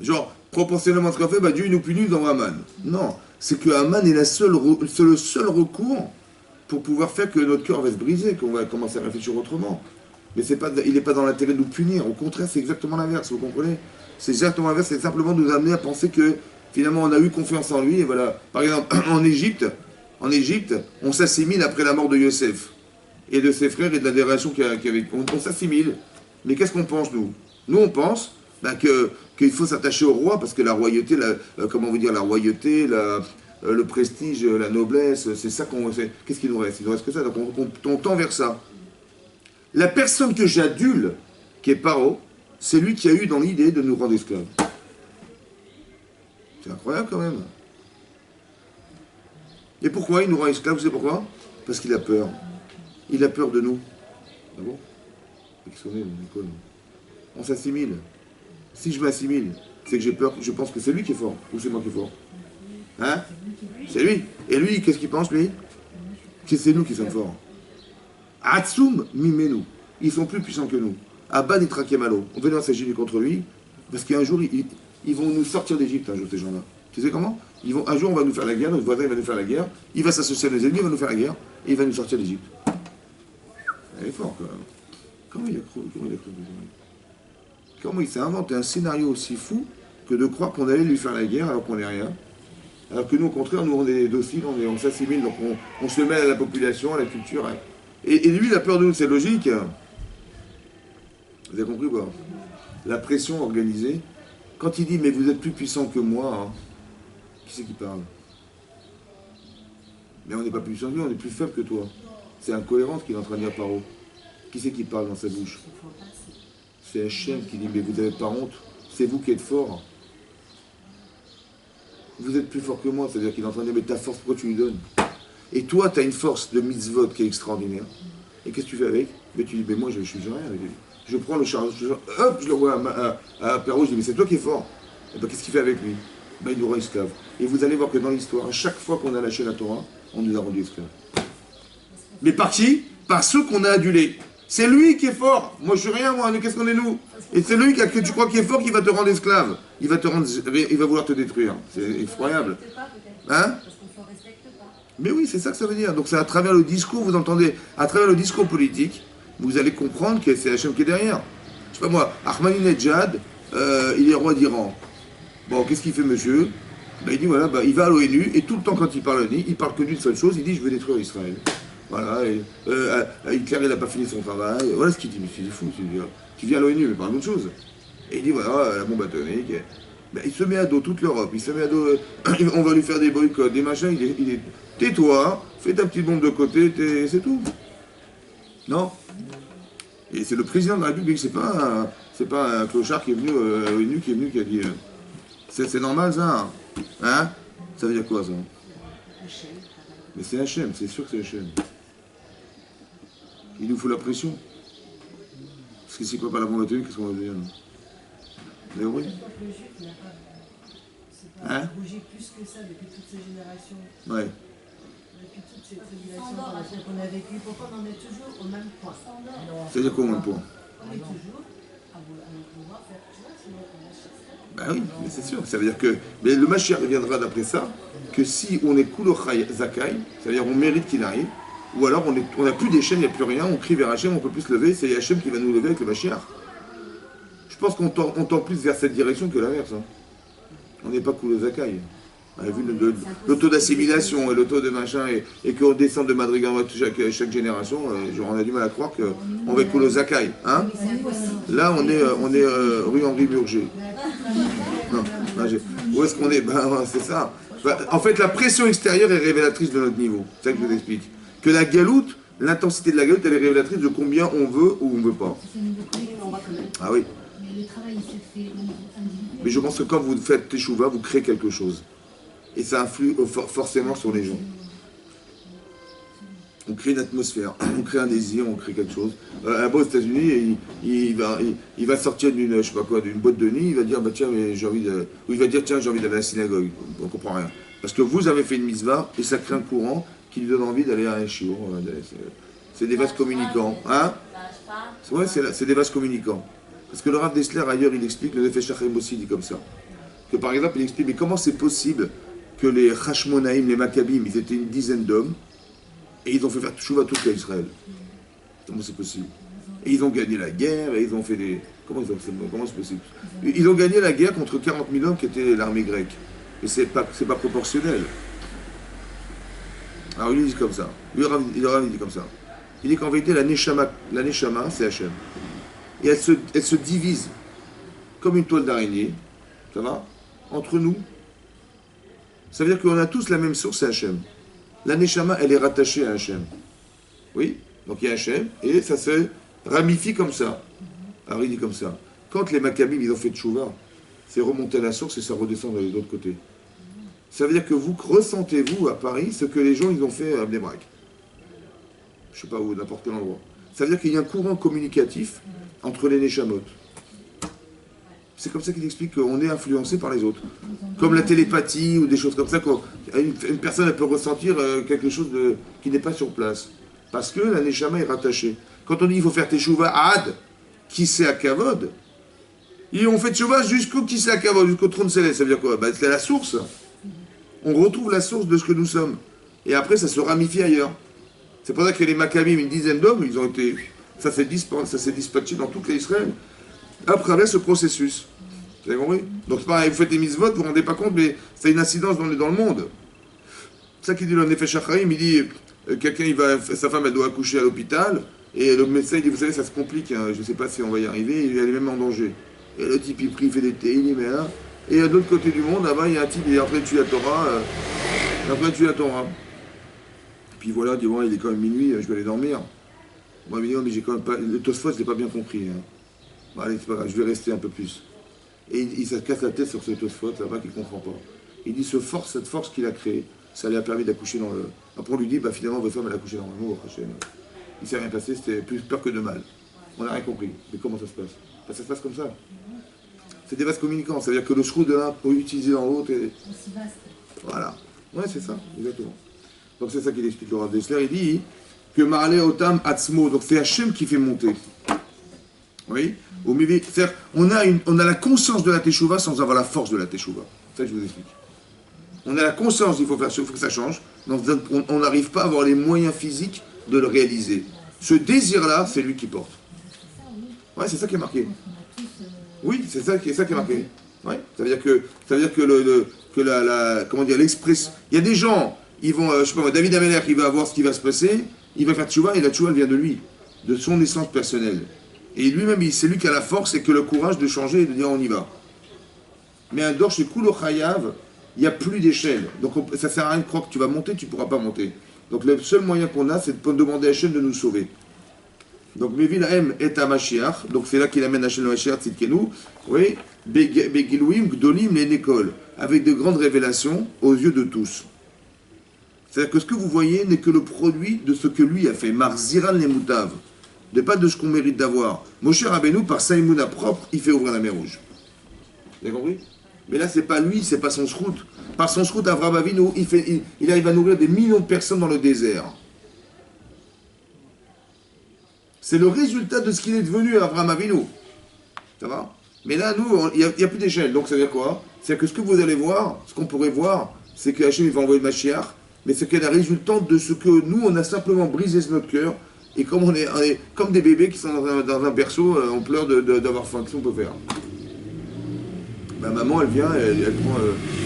Genre, proportionnellement à ce qu'on fait, Dieu nous punit dans Haman. Non, c'est que Haman est le seul recours pour pouvoir faire que notre cœur va se briser, qu'on va commencer à réfléchir autrement. Mais il n'est pas dans l'intérêt de nous punir. Au contraire, c'est exactement l'inverse, vous comprenez? C'est exactement l'inverse, c'est simplement nous amener à penser que finalement on a eu confiance en lui. Et voilà. Par exemple, en Égypte, on s'assimile après la mort de Yosef et de ses frères et de la dération qu'il y avait. On s'assimile. Mais qu'est-ce qu'on pense, nous? Nous, on pense qu'il faut s'attacher au roi, parce que la royauté, comment vous dire, la royauté, le prestige, la noblesse, c'est ça qu'on... Qu'est-ce qu'il nous reste? Il nous reste que ça, donc on tend vers ça. La personne que j'adule, qui est Paro, c'est lui qui a eu dans l'idée de nous rendre esclaves. C'est incroyable quand même. Et pourquoi il nous rend esclaves? Vous savez pourquoi? Parce qu'il a peur. Il a peur de nous. Ah bon? Qu'est-ce qu'on est, Nicole? On s'assimile. Si je m'assimile, c'est que j'ai peur, je pense que c'est lui qui est fort, ou c'est moi qui est fort. Hein? C'est lui. Et lui, qu'est-ce qu'il pense, lui? Que c'est nous qui sommes forts. Atsum mimenu. Ils sont plus puissants que nous. Abban et Trakemalo. On va devoir s'agir contre lui, parce qu'un jour, ils vont nous sortir d'Égypte, un jour, ces gens-là. Tu sais comment? Un jour, on va nous faire la guerre, notre voisin il va nous faire la guerre, il va s'associer à nos ennemis, il va nous faire la guerre, et il va nous sortir d'Égypte. Il est fort, quand même. Comment il a cru Comment il s'est inventé un scénario aussi fou que de croire qu'on allait lui faire la guerre alors qu'on n'est rien? Alors que nous, au contraire, nous, on est dociles, on s'assimile, donc on se mêle à la population, à la culture. Hein. Et lui, il a peur de nous, c'est logique. Vous avez compris quoi? La pression organisée. Quand il dit, mais vous êtes plus puissant que moi, hein, qui c'est qui parle? Mais on n'est pas plus puissant que lui, on est plus faible que toi. C'est incohérent ce qu'il est en train de dire Paro. Qui c'est qui parle dans sa bouche? C'est Hachem qui dit, mais vous n'avez pas honte, c'est vous qui êtes fort. Vous êtes plus fort que moi, c'est-à-dire qu'il est en train de dire, mais ta force, pourquoi tu lui donnes? Et toi, tu as une force de mitzvot qui est extraordinaire. Et qu'est-ce que tu fais avec? Mais tu dis, mais moi, je ne suis rien avec lui. Je prends le char, hop, je le vois à Perrault, je dis, mais c'est toi qui es fort. Et ben, qu'est-ce qu'il fait avec lui? Ben, il nous rend esclaves. Et vous allez voir que dans l'histoire, à chaque fois qu'on a lâché la Torah, on nous a rendus esclaves. Mais par qui? Par ceux qu'on a adulés. C'est lui qui est fort. Moi, je suis rien, moi. Qu'est-ce qu'on est, nous? Et c'est lui que tu crois qui est fort qui va te rendre esclave. Il va vouloir te détruire. C'est effroyable. Hein? Mais oui, c'est ça que ça veut dire. Donc c'est à travers le discours, vous entendez, à travers le discours politique, vous allez comprendre que c'est Hachem qui est derrière. Je sais pas moi, Ahmadinejad, il est roi d'Iran. Bon, qu'est-ce qu'il fait, monsieur? Ben, il dit, voilà, il va à l'ONU, et tout le temps quand il parle à l'ONU, il parle que d'une seule chose, il dit, je veux détruire Israël. Voilà, et Hitler, il n'a pas fini son travail. Voilà ce qu'il dit, mais c'est fou, tu viens à l'ONU, mais parle d'autre chose. Et il dit, voilà, la bombe atomique. Ben, il se met à dos toute l'Europe, il se met à dos, on va lui faire des boycotts, des machins, tais-toi, fais ta petite bombe de côté, c'est tout. Non? Et c'est le président de la République, c'est pas un clochard qui est venu à l'ONU qui a dit, c'est normal ça? Hein? Ça veut dire quoi ça? Mais c'est Hachem, c'est sûr que c'est Hachem. Il nous fout la pression. Parce que s'il ne peut pas la bombe atomique, qu'est-ce qu'on va devenir? Vous avez compris? Hein? Bouger plus que ça depuis toutes ces générations. Ouais. Depuis toutes ces tribulations qu'on a vécues. Pourquoi on en est toujours au même point? C'est-à-dire qu'au même point? On est toujours à pouvoir faire, tu vois, sinon on lâche ça. Ben oui, mais c'est sûr. Ça veut dire que mais le Mashiach reviendra d'après ça, que si on est Kulochai Zakai, c'est-à-dire on mérite qu'il arrive, ou alors on n'a plus des chaînes, il n'y a plus rien, on crie vers Hachem, on ne peut plus se lever, c'est Hachem qui va nous lever avec le Mashiach. Je pense qu'on tend plus vers cette direction que l'inverse. Hein. On n'est pas Kulozakai. On a vu le taux d'assimilation et le taux de machin, et qu'on descend de Madrigal chaque génération, on a du mal à croire qu'on va être Kulozakai. Hein. Là, on est rue Henri Murger. Non, où est-ce qu'on est? Ben, c'est ça. Ben, en fait, la pression extérieure est révélatrice de notre niveau. C'est ça que je vous explique. Que la galoute, l'intensité de la galoute, elle est révélatrice de combien on veut ou on ne veut pas. Ah oui. Mais je pense que quand vous faites teshuva, vous créez quelque chose. Et ça influe forcément sur les gens. On crée une atmosphère, on crée un désir, on crée quelque chose. Là-bas aux États-Unis, il va sortir d'une, je sais pas quoi, d'une boîte de nuit, il va dire, bah tiens, mais j'ai envie de. Ou il va dire, tiens, j'ai envie d'aller à la synagogue. On comprend rien. Parce que vous avez fait une mitzvah et ça crée un courant qui lui donne envie d'aller à un shiur. C'est des vases communicants. Hein? Ouais, c'est des vases communicants. Parce que le Rav Dessler, ailleurs, il explique, le Nefesh HaChaim aussi dit comme ça. Que par exemple, il explique, mais comment c'est possible que les Hashmonaïm, les Maccabim, ils étaient une dizaine d'hommes, et ils ont fait faire tchouva tout à Israël. Comment c'est possible? Et ils ont gagné la guerre, et ils ont fait des... Comment c'est possible? Ils ont gagné la guerre contre 40 000 hommes qui étaient l'armée grecque. Et c'est pas proportionnel. Alors il dit comme ça. Il dit comme ça. Il dit qu'en vérité, la Neshama, c'est Hachem. Et elle se divise comme une toile d'araignée, ça va, entre nous. Ça veut dire qu'on a tous la même source, c'est Hachem. La Neshama, elle est rattachée à Hachem. Oui? Donc il y a Hachem, et ça se ramifie comme ça. Alors il dit comme ça. Quand les Maccabim, ils ont fait tchouva, c'est remonter à la source et ça redescend de l'autre côté. Ça veut dire que vous ressentez, vous, à Paris, ce que les gens, ils ont fait à Bnei Brak. Je sais pas où, n'importe quel endroit. Ça veut dire qu'il y a un courant communicatif entre les Neshamot. C'est comme ça qu'il explique qu'on est influencé par les autres. Comme la télépathie ou des choses comme ça. Une personne elle peut ressentir quelque chose qui n'est pas sur place. Parce que la Neshama est rattachée. Quand on dit qu'il faut faire Teshuvah Ad, qui c'est à Kavod, et on fait Teshuvah jusqu'au qui c'est à Kavod, jusqu'au trône céleste. Ça veut dire quoi? C'est la source. On retrouve la source de ce que nous sommes. Et après, ça se ramifie ailleurs. C'est pour ça que les Maccabim, une dizaine d'hommes, ils ont été. Ça s'est dispatché dans toute l'Israël à travers ce processus. Vous avez compris? Donc c'est pareil, vous faites des mitzvot, vous ne vous rendez pas compte, mais ça a une incidence dans le monde. C'est ça qu'il dit le Nefesh HaChaim, il dit quelqu'un, sa femme, elle doit accoucher à l'hôpital, et le médecin, il dit, vous savez, ça se complique, hein, je ne sais pas si on va y arriver, elle est même en danger. Et le type, il prie, il fait des thés, il y met là. Et à l'autre côté du monde, là-bas, il y a un type, il est en train de tuer la Torah. Puis voilà, il dit, bon, il est quand même minuit, je vais aller dormir. Moi, il me dit, mais j'ai quand même pas. Le Tosfot, je l'ai pas bien compris. Hein. Bon, allez, c'est pas grave, je vais rester un peu plus. Et il se casse la tête sur ce Tosfot, là-bas, qu'il ne comprend pas. Il dit, cette force qu'il a créée, ça lui a permis d'accoucher dans le. Après, on lui dit, bah finalement, votre femme, elle a accouché normalement, il ne s'est rien passé, c'était plus peur que de mal. On n'a rien compris. Mais comment ça se passe? Bah, ça se passe comme ça. C'est des vases communicants, ça veut dire que le shrew de l'un peut utiliser dans l'autre. Et... Voilà. Ouais, c'est ça, exactement. Donc c'est ça qu'il explique le Rav Dessler. Il dit que Marale Otam Atzmo, donc c'est Hachem qui fait monter. Oui. C'est-à-dire, on a la conscience de la Teshuvah sans avoir la force de la Teshuvah. C'est ça que je vous explique. On a la conscience qu'il faut que ça change, donc on n'arrive pas à avoir les moyens physiques de le réaliser. Ce désir-là, c'est lui qui porte. Ouais, c'est ça qui est marqué. Oui, c'est ça qui est marqué. Ouais. Ça veut dire que comment dire, l'express. Il y a des gens, ils vont, je sais pas, David Ameller, il va voir ce qui va se passer, il va faire tchouva, et la tchouva vient de lui, de son essence personnelle. Et lui-même, c'est lui qui a la force et que le courage de changer et de dire on y va. Mais un dorche chez Kulo Chayav, il n'y a plus d'échelle. Donc ça sert à rien de croire que tu vas monter, tu ne pourras pas monter. Donc le seul moyen qu'on a, c'est de demander à Hachem de nous sauver. Donc Mevil Haem est à Mashiach, donc c'est là qu'il amène Hachem le Mashiach, Tzidkenu, oui, Begilouim, Gdolim, les Nekol, avec de grandes révélations aux yeux de tous. C'est-à-dire que ce que vous voyez n'est que le produit de ce que lui a fait, Marziran les Moutav, de pas de ce qu'on mérite d'avoir. Moshe Rabbeinu, par Saïmouna propre, il fait ouvrir la mer Rouge. Vous avez compris? Mais là, c'est pas lui, c'est pas son shrout. Par son shrout, Avraham Avinu, il arrive à nourrir des millions de personnes dans le désert. C'est le résultat de ce qu'il est devenu Avraham Avinu. Ça va? Mais là, nous, il n'y a plus d'échelle. Donc ça veut dire quoi? C'est que ce que vous allez voir, ce qu'on pourrait voir, c'est que Hachem va envoyer le Mashiach, mais c'est qu'elle est la résultante de ce que nous, on a simplement brisé notre cœur, et comme on est comme des bébés qui sont dans un berceau, on pleure d'avoir faim. Qu'est-ce qu'on peut faire? Ma maman, elle vient, elle prend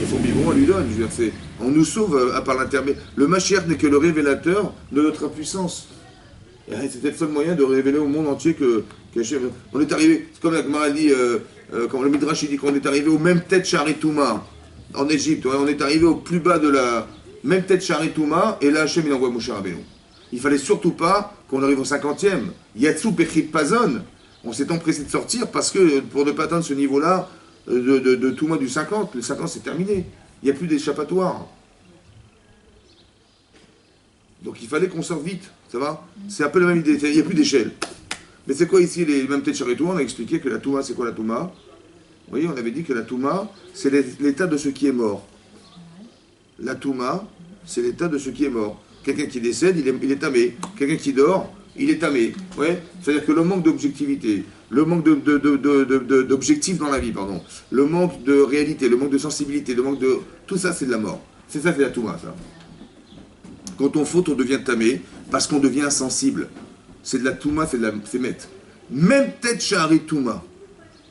son biberon, elle lui donne. Je veux dire, on nous sauve à part l'intermédiaire. Le Mashiach n'est que le révélateur de notre impuissance. C'était le seul moyen de révéler au monde entier qu'Hachem... On est arrivé, c'est comme la Gemara dit, comme le Midrash dit qu'on est arrivé au même tête Charitouma en Égypte. Ouais, on est arrivé au plus bas de la même tête Charitouma, et là Hachem il envoie Moshe Rabbeinu. Il fallait surtout pas qu'on arrive au 50e. Yatsu Pechit Pazon. On s'est empressé de sortir parce que pour ne pas atteindre ce niveau-là de Touma du 50, le 50 c'est terminé. Il n'y a plus d'échappatoire. Donc il fallait qu'on sorte vite, ça va? C'est un peu la même idée, il n'y a plus d'échelle. Mais c'est quoi ici les mêmes têtes Charitouma? On a expliqué que la Touma, c'est quoi la Touma? Vous voyez, on avait dit que la Touma, c'est l'état de ce qui est mort. La Touma, c'est l'état de ce qui est mort. Quelqu'un qui décède, il est tamé. Quelqu'un qui dort, il est tamé. Ouais. C'est-à-dire que le manque d'objectivité, le manque d'objectif dans la vie, pardon, le manque de réalité, le manque de sensibilité, le manque de... Tout ça, c'est de la mort. C'est ça, c'est la Touma, ça. Quand on faute, on devient tamé, parce qu'on devient insensible. C'est de la Touma, c'est mettre. Même tête Shahari Touma.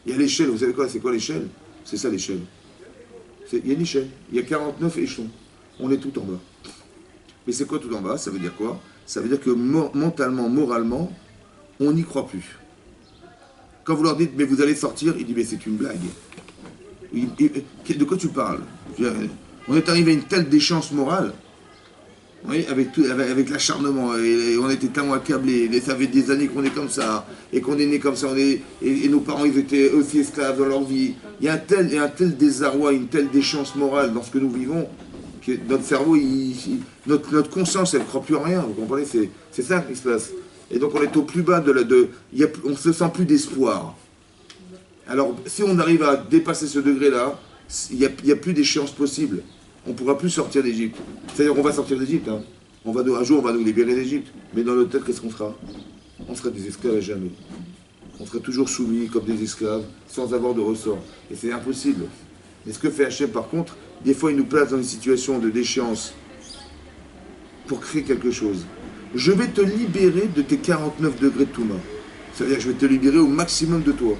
Il y a l'échelle, vous savez quoi? C'est quoi l'échelle? C'est ça l'échelle. Il y a une échelle, il y a 49 échelons. On est tout en bas. Mais c'est quoi tout en bas? Ça veut dire quoi? Ça veut dire que mentalement, moralement, on n'y croit plus. Quand vous leur dites, mais vous allez sortir, il dit, mais c'est une blague. De quoi tu parles? On est arrivé à une telle déchéance morale, oui, avec l'acharnement, et on était tellement accablés, et ça fait des années qu'on est comme ça, et qu'on est né comme ça, et nos parents, ils étaient aussi esclaves dans leur vie. Il y a un tel désarroi, une telle déchéance morale dans ce que nous vivons, que notre cerveau, notre conscience, elle ne croit plus en rien, vous comprenez? C'est ça qui se passe. Et donc on est au plus bas on ne se sent plus d'espoir. Alors si on arrive à dépasser ce degré-là, il n'y a plus d'échéance possible. On ne pourra plus sortir d'Égypte. C'est-à-dire on va sortir d'Égypte. Hein. Un jour on va nous libérer d'Égypte. Mais dans notre tête, qu'est-ce qu'on sera? On sera des esclaves à jamais. On sera toujours soumis comme des esclaves, sans avoir de ressort. Et c'est impossible. Mais ce que fait Hachem par contre, des fois il nous place dans une situation de déchéance pour créer quelque chose. Je vais te libérer de tes 49 degrés de Touma. C'est-à-dire que je vais te libérer au maximum de toi.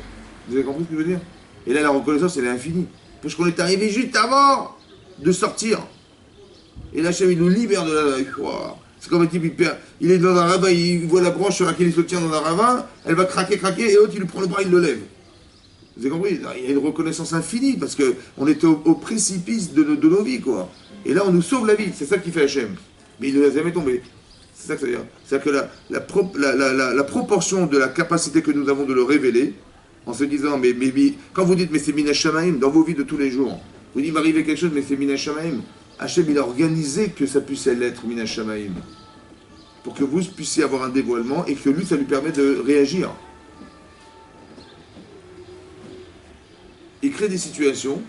Vous avez compris ce que je veux dire? Et là, la reconnaissance, elle est infinie. Parce qu'on est arrivé juste avant de sortir. Et là, Hachem, il nous libère de là. Wow. C'est comme un type, il est dans un ravin, il voit la branche sur laquelle il se tient dans un ravin, elle va craquer, et l'autre, il lui prend le bras, il le lève. Vous avez compris? Il y a une reconnaissance infinie, parce qu'on était au précipice de nos vies, quoi. Et là, on nous sauve la vie. C'est ça qui fait Hachem. Mais il ne nous a jamais tombé. C'est ça que ça veut dire. C'est-à-dire que la proportion de la capacité que nous avons de le révéler, en se disant, mais quand vous dites, mais c'est Minash Shamaim, dans vos vies de tous les jours, vous dites, il m'arrive quelque chose, mais c'est Minash Shamaim. Hachem, il a organisé que ça puisse l'être Minash Shamaim. Pour que vous puissiez avoir un dévoilement et que lui, ça lui permet de réagir. Il crée des situations,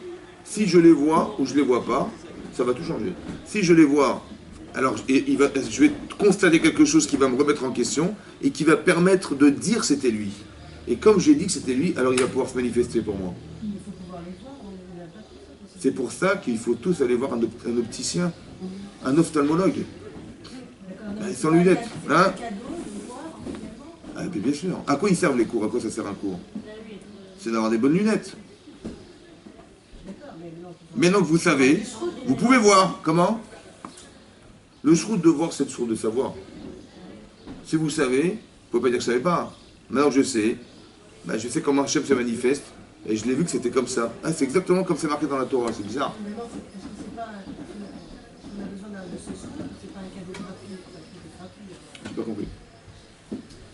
si je les vois ou je ne les vois pas, ça va tout changer. Si je les vois, alors je vais constater quelque chose qui va me remettre en question et qui va permettre de dire c'était lui. Et comme j'ai dit que c'était lui, alors il va pouvoir se manifester pour moi. Il faut pouvoir les voir, on n'a pas tout ça. C'est pour ça qu'il faut tous aller voir un opticien, un ophtalmologue. Sans lunettes. Hein? Ah, bien sûr. À quoi ils servent les cours? À quoi ça sert un cours? C'est d'avoir des bonnes lunettes. Maintenant que vous savez, vous pouvez voir. Comment? Le shroud de voir, c'est le shroud de savoir. Si vous savez, vous ne pouvez pas dire que je ne savais pas. Maintenant que je sais comment Hachem se manifeste, et je l'ai vu que c'était comme ça. Ah, c'est exactement comme c'est marqué dans la Torah, c'est bizarre. Maintenant, est-ce que c'est pas, on a besoin de ce shroud, c'est pas un cadeau gratuit, c'est gratuit. Je n'ai pas compris.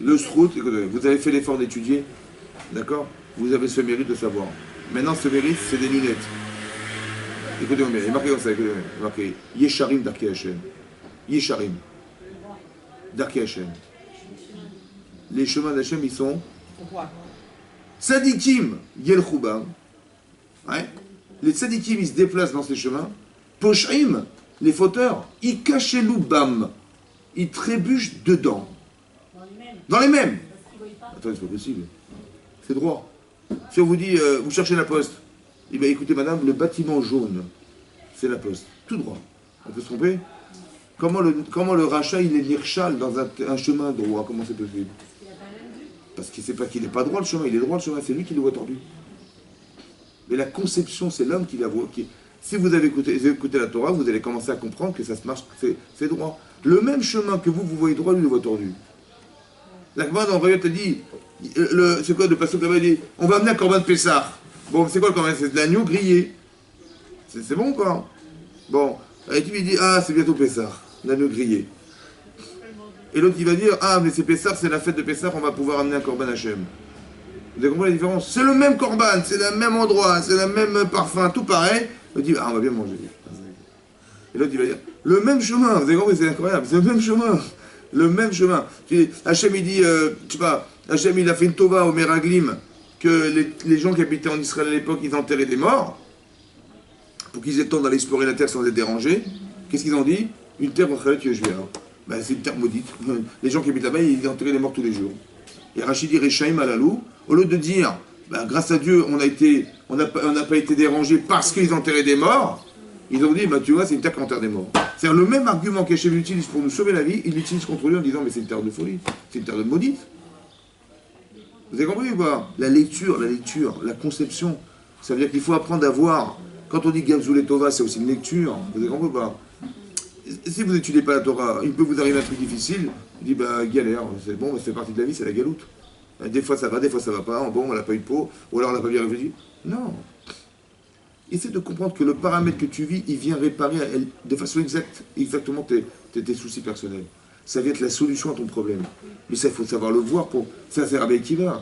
Le shroud, écoutez, vous avez fait l'effort d'étudier, d'accord? Vous avez ce mérite de savoir. Maintenant, ce mérite, c'est des lunettes. Écoutez-moi bien, il est marqué comme ça, écoutez-moi bien. Il est marqué Yesharim Darkei Hashem. Yesharim. Darkei Hashem. Les chemins d'Hachem, ils sont Tzadikim Yelchubam. Ouais. Les tzadikim, ils se déplacent dans ces chemins. Poshim, les fauteurs, ils cachelou bam. Ils trébuchent dedans. Dans les mêmes. Attends, c'est pas possible. C'est droit. Si on vous dit, vous cherchez la poste, eh bien écoutez madame, le bâtiment jaune, c'est la poste. Tout droit. On peut se tromper? Comment le rachat, il est nirchal dans un chemin droit? Comment c'est possible? Parce qu'il ne sait pas qu'il n'est pas droit le chemin, il est droit le chemin, c'est lui qui le voit tordu. Mais la conception, c'est l'homme qui la voit. Si vous avez écouté la Torah, vous allez commencer à comprendre que ça se marche, c'est droit. Le même chemin que vous voyez droit, lui le voit tordu. La Gemara dans Rayot, elle dit, c'est quoi le passage là-bas, il dit, on va amener un corban de Pessah. Bon, c'est quoi le corban? C'est de l'agneau grillé. C'est bon quoi? Bon, et tu lui dis, ah, c'est bientôt Pessah, l'agneau grillé. Et l'autre il va dire, ah mais c'est Pessah, c'est la fête de Pessah, on va pouvoir amener un korban Hachem. Vous avez compris la différence? C'est le même korban, c'est le même endroit, c'est le même parfum, tout pareil. L'autre dit, ah on va bien manger. Et l'autre il va dire, le même chemin, vous avez compris, c'est incroyable, c'est le même chemin. Le même chemin. Hachem il dit, je sais pas, Hachem il a fait une tova au Meraglim, que les gens qui habitaient en Israël à l'époque, ils enterraient des morts, pour qu'ils aient le temps d'aller explorer la terre sans être dérangés. Qu'est-ce qu'ils ont dit? Une terre en Khalet Yoshvia. Ben, c'est une terre maudite. Les gens qui habitent là-bas, ils enterraient les morts tous les jours. Et Rachid dit Rechaim Alalou, au lieu de dire, ben, grâce à Dieu, on n'a pas été dérangés parce qu'ils enterraient des morts, ils ont dit, ben, tu vois, c'est une terre qui enterre des morts. C'est-à-dire le même argument qu'Hachem utilise pour nous sauver la vie, il l'utilise contre lui en disant, mais c'est une terre de folie, c'est une terre de maudite. Vous avez compris ou pas? La lecture, la conception, ça veut dire qu'il faut apprendre à voir. Quand on dit Gamzou et Tova, c'est aussi une lecture. Vous avez compris ou pas? Si vous n'étudiez pas la Torah, il peut vous arriver un truc difficile, il dit bah galère, c'est bon, c'est partie de la vie, c'est la galoute. Des fois ça va pas, bon, on n'a pas eu de peau, ou alors on n'a pas bien réfléchi. Non. Essaie de comprendre que le paramètre que tu vis, il vient réparer de façon exactement tes soucis personnels. Ça vient être la solution à ton problème. Mais ça, il faut savoir le voir pour. Ça sert avec qui va.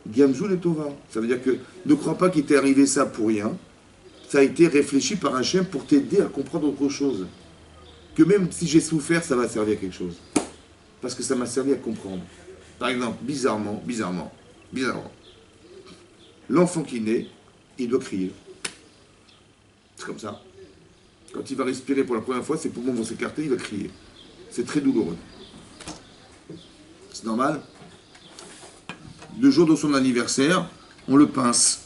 Gamzou et Tova. Ça veut dire que ne crois pas qu'il t'est arrivé ça pour rien. Ça a été réfléchi par un chien pour t'aider à comprendre autre chose. Que même si j'ai souffert, ça va servir à quelque chose. parce que ça m'a servi à comprendre. Par exemple, bizarrement, l'enfant qui naît, il doit crier. C'est comme ça. Quand il va respirer pour la première fois, ses poumons vont s'écarter, il va crier. C'est très douloureux. C'est normal. Le jour de son anniversaire, on le pince.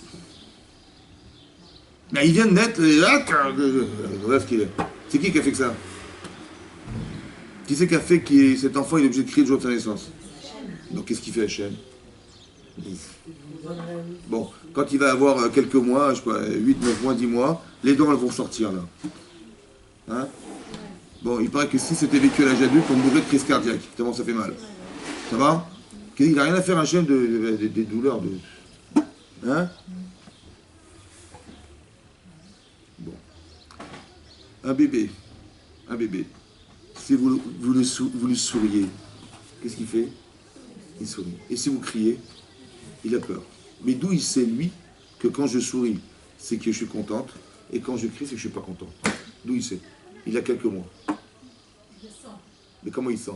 Mais il vient de naître, bref, qu'il est. C'est qui a fait que ça? Qui c'est qui a fait que cet enfant il est obligé de crier le jour de sa naissance? Donc qu'est-ce qu'il fait Hachem? Bon, quand il va avoir quelques mois, je sais pas, 8, 9 mois, 10 mois, les dents elles vont sortir là. Hein? Bon, il paraît que si c'était vécu à l'âge adulte, on mourrait de crise cardiaque, tellement ça fait mal. Ça va? Il n'a rien à faire Hachem des douleurs de. Hein? Bon. Un bébé. Si vous lui souriez, qu'est-ce qu'il fait? Il sourit. Et si vous criez, il a peur. Mais d'où il sait, lui, que quand je souris, c'est que je suis contente, et quand je crie, c'est que je ne suis pas content. D'où il sait? Il a quelques mois. Mais comment il sent?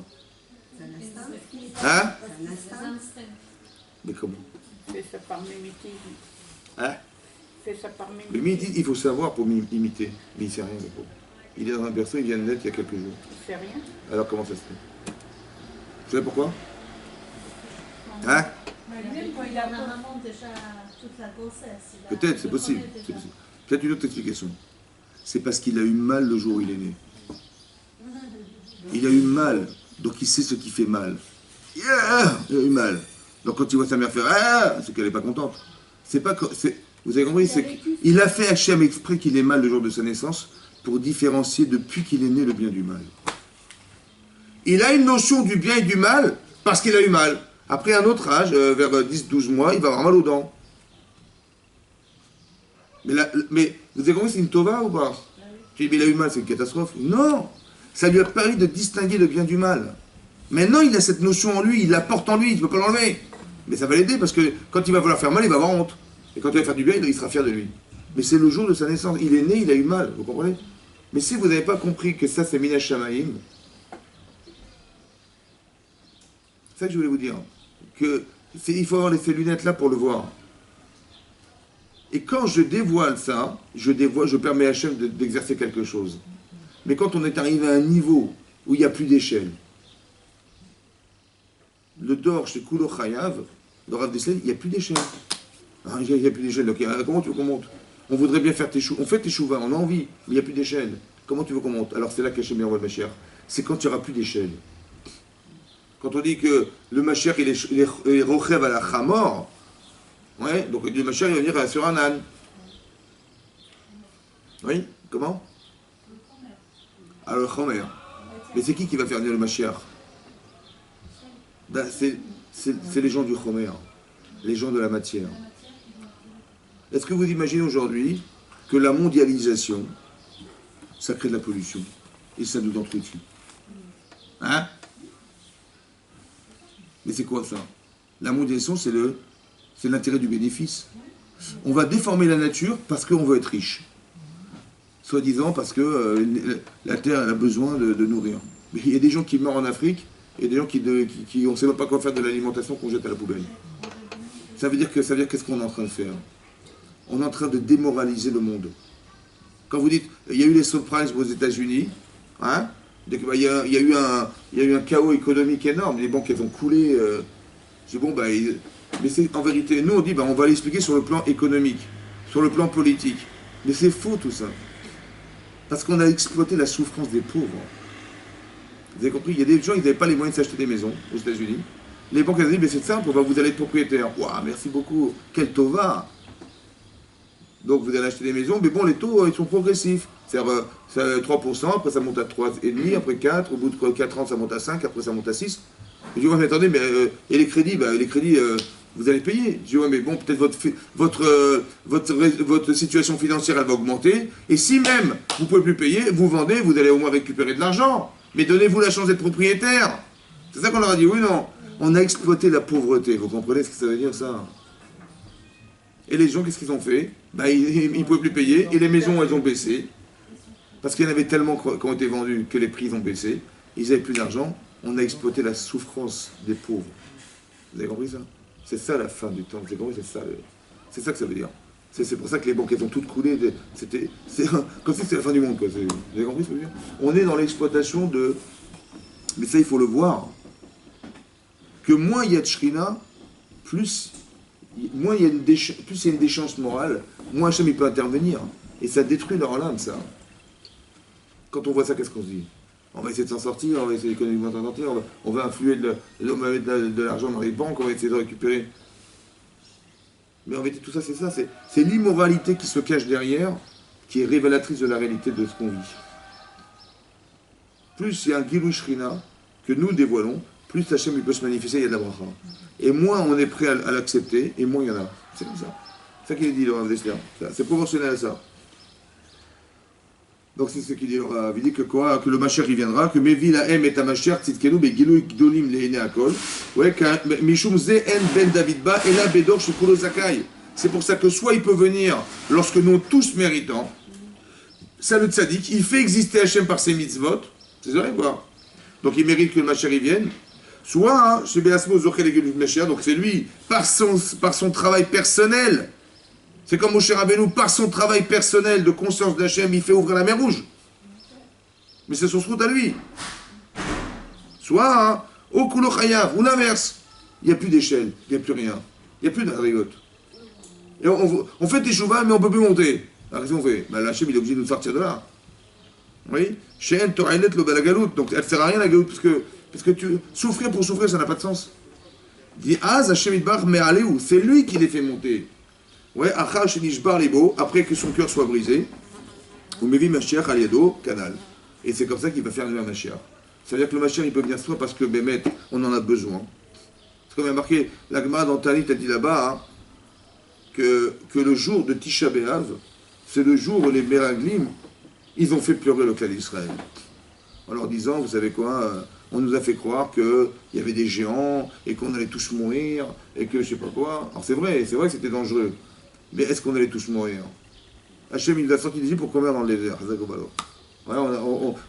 Hein? Mais comment? C'est ça par mimétisme. Hein? C'est ça par mimétisme. Le midi, il faut savoir pour imiter. Mais il ne sait rien, le pauvre. Il est dans un berceau, il vient de naître il y a quelques jours. Il sait rien. Alors comment ça se fait? Vous savez pourquoi? Hein? Même quand il a la maman déjà toute la grossesse. Peut-être, c'est possible. Peut-être une autre explication. C'est parce qu'il a eu mal le jour où il est né. Il a eu mal, donc il sait ce qui fait mal. Yeah, il a eu mal. Donc quand il voit sa mère faire ah, c'est qu'elle n'est pas contente. C'est pas, vous avez compris? Il a fait Hachem exprès qu'il ait mal le jour de sa naissance pour différencier depuis qu'il est né le bien du mal. Il a une notion du bien et du mal parce qu'il a eu mal. Après un autre âge, vers 10-12 mois, il va avoir mal aux dents. Mais vous avez compris, c'est une tova ou pas? Tu dis, mais il a eu mal, c'est une catastrophe. Non, ça lui a permis de distinguer le bien du mal. Maintenant, il a cette notion en lui, il la porte en lui, il ne peut pas l'enlever. Mais ça va l'aider parce que quand il va vouloir faire mal, il va avoir honte. Et quand il va faire du bien, il sera fier de lui. Mais c'est le jour de sa naissance. Il est né, il a eu mal, vous comprenez? Mais si vous n'avez pas compris que ça, c'est Minash Shamayim, c'est ça que je voulais vous dire. Il faut avoir ces lunettes-là pour le voir. Et quand je dévoile ça, je permets à Hachem d'exercer quelque chose. Mais quand on est arrivé à un niveau où il n'y a plus d'échelle, le Dor chez Kulo Chayav, le Rav Dessler, il n'y a plus d'échelle. Ah, il n'y a plus d'échelle. Donc, comment tu veux qu'on monte? On voudrait bien faire on fait tes chouvas, on a envie, mais il n'y a plus d'échelle. Comment tu veux qu'on monte? Alors c'est là qu'Hachem envoie le Mashiach. C'est quand il n'y aura plus d'échelle. Quand on dit que le Mashiach il est rochev à la chamor, ouais, donc le Mashiach il va venir sur un âne. Oui, comment? Alors le chomer. Mais c'est qui va faire venir le Mashiach? Ben, c'est les gens du chomer, les gens de la matière. Est-ce que vous imaginez aujourd'hui que la mondialisation, ça crée de la pollution et ça nous détruit dessus? Hein? Mais c'est quoi ça? La mondialisation, c'est l'intérêt du bénéfice. On va déformer la nature parce qu'on veut être riche. Soi-disant parce que la Terre elle a besoin de nourrir. Mais il y a des gens qui meurent en Afrique et des gens qui on ne sait même pas quoi faire de l'alimentation qu'on jette à la poubelle. Ça veut dire qu'est-ce qu'on est en train de faire? On est en train de démoraliser le monde. Quand vous dites, il y a eu les subprimes aux États-Unis, hein? Il y a eu un chaos économique énorme, les banques elles ont coulé. C'est bon, mais c'est en vérité, nous on dit, on va l'expliquer sur le plan économique, sur le plan politique. Mais c'est faux tout ça. Parce qu'on a exploité la souffrance des pauvres. Vous avez compris? Il y a des gens, ils n'avaient pas les moyens de s'acheter des maisons aux États-Unis. Les banques elles ont dit, mais c'est simple, vous allez être propriétaire. Waouh, merci beaucoup, quel tova! Donc vous allez acheter des maisons, mais bon, les taux, ils sont progressifs. C'est-à-dire 3%, après ça monte à 3,5%, après 4%, au bout de 4 ans ça monte à 5%, après ça monte à 6%. Je dis, ouais, mais attendez, et les crédits, vous allez payer. Je dis, ouais, mais bon, peut-être votre situation financière, elle va augmenter, et si même vous ne pouvez plus payer, vous vendez, vous allez au moins récupérer de l'argent. Mais donnez-vous la chance d'être propriétaire. C'est ça qu'on leur a dit, oui, non. On a exploité la pauvreté, vous comprenez ce que ça veut dire, ça? Et les gens, qu'est-ce qu'ils ont fait? Ils ne pouvaient plus payer, et les maisons, elles ont baissé. Parce qu'il y en avait tellement qui ont été vendus que les prix ont baissé. Ils n'avaient plus d'argent. On a exploité la souffrance des pauvres. Vous avez compris ça? C'est ça la fin du temps. Vous avez compris? C'est ça que ça veut dire. C'est pour ça que les banques, elles ont toutes coulé. C'est comme si c'était la fin du monde, quoi. Vous avez compris ce que je veux dire? On est dans l'exploitation de... Mais ça, il faut le voir. Que moins il y a de shrina, plus il y a une déchéance morale, moins Hachem il peut intervenir. Et ça détruit leur âme, ça. Quand on voit ça, qu'est-ce qu'on se dit? On va essayer de s'en sortir, on va essayer économiquement de s'en sortir, on va influer, on va mettre de l'argent dans les banques, on va essayer de récupérer. Mais en vérité, tout ça, c'est ça. C'est l'immoralité qui se cache derrière, qui est révélatrice de la réalité de ce qu'on vit. Plus il y a un Gilou Shrina que nous dévoilons, plus Hachem il peut se manifester, il y a de la bracha. Et moins on est prêt à l'accepter, et moins il y en a. C'est comme ça. C'est ça qu'il dit, le Rav Dessler. C'est proportionnel à ça. Donc c'est ce qu'il dit, il dit que quoi? Que le Mashiach il viendra, que Mevi la M est à Mashiach, Tzidkenu, Begilou Gdolim Leine Akol. Ouais, Mishum Ze En Ben David Ba, et là Bedor Shukulo Zakai. C'est pour ça que soit il peut venir lorsque nous tous méritons, ça le tzaddik, il fait exister Hachem par ses mitzvot, c'est vrai quoi. Donc il mérite que le Mashiach il vienne. Soit, chez Béasmo Zochel et Mashiach, donc c'est lui, par son travail personnel. C'est comme Moshe Rabbeinu, par son travail personnel de conscience d'Hachem, il fait ouvrir la mer Rouge. Mais c'est son route à lui. Soit, au Kulo Chayav, ou l'inverse. Il n'y a plus d'échelle, il n'y a plus rien. Il n'y a plus d'arigote. Et on fait des chouvas, mais on ne peut plus monter. Alors qu'est-ce qu'on fait? Ben, Hachem, il est obligé de nous sortir de là. Oui? She'en Toraïnet lo balagalout. Donc elle ne sert à rien la galoute, parce que souffrir pour souffrir, ça n'a pas de sens. Il dit, Az Hachem Idbar Me'aleu, c'est lui qui les fait monter. Ouais, Achar Shenishbar Libo, après que son cœur soit brisé, ou Mevi Mashiach Aliado, canal. Et c'est comme ça qu'il va faire venir Mashiach. Ça veut dire que le Mashiach, il peut venir soit parce que Bémet, on en a besoin. C'est comme il y a marqué, la Gemara dans Tanit a dit là-bas, hein, que le jour de Tisha B'Av, c'est le jour où les Meraglim, ils ont fait pleurer le clan d'Israël. En leur disant, vous savez quoi, on nous a fait croire qu'il y avait des géants, et qu'on allait tous mourir, et que je sais pas quoi. Alors c'est vrai que c'était dangereux. Mais est-ce qu'on allait tous mourir? Hachem, il nous a sorti d'ici pour qu'on meure dans le désert. Ouais,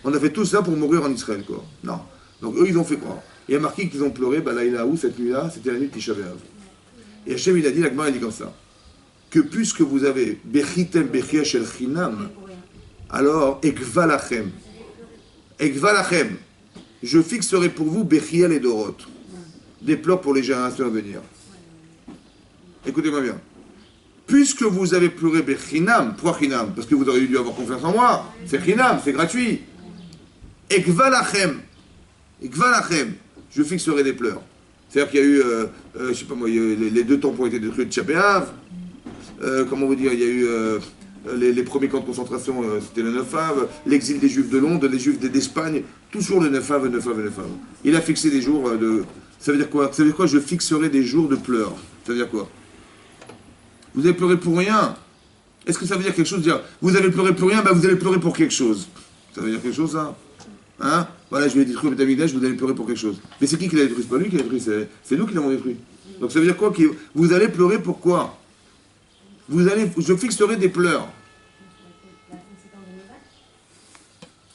on a fait tout ça pour mourir en Israël, quoi. Non. Donc eux, ils ont fait croire. Il y a marqué qu'ils ont pleuré, bah là, il a où cette nuit-là? C'était la nuit de Tisha B'Av. Et Hachem, il a dit, la Gemara, il dit comme ça, que puisque vous avez Bechitem Bechia Shel Chinam, alors, Ekvalachem, je fixerai pour vous Bechiel et Dorot, des pleurs pour les générations à venir. Écoutez-moi bien. Puisque vous avez pleuré Bechinam, pourquoi Chinam? Parce que vous auriez dû avoir confiance en moi. C'est Chinam, c'est gratuit. Ekvalachem, je fixerai des pleurs. C'est-à-dire qu'il y a eu, je sais pas moi, les deux temples ont été détruits de Tchapéav. Comment vous dire, il y a eu les premiers camps de concentration, c'était le 9 Av, l'exil des Juifs de Londres, les Juifs d'Espagne, toujours le 9 Av. Il a fixé des jours de... Ça veut dire quoi? Ça veut dire quoi? Je fixerai des jours de pleurs. Ça veut dire quoi? Vous avez pleuré pour rien. Est-ce que ça veut dire quelque chose de dire, vous avez pleuré pour rien, ben vous allez pleurer pour quelque chose? Ça veut dire quelque chose, ça? Hein? Voilà, je vais détruire le Betamigdash, vous allez pleurer pour quelque chose. Mais c'est qui l'a détruit? C'est pas lui qui l'a détruit, c'est nous qui l'avons détruit. Donc ça veut dire quoi? Vous allez pleurer pour quoi? Je fixerai des pleurs.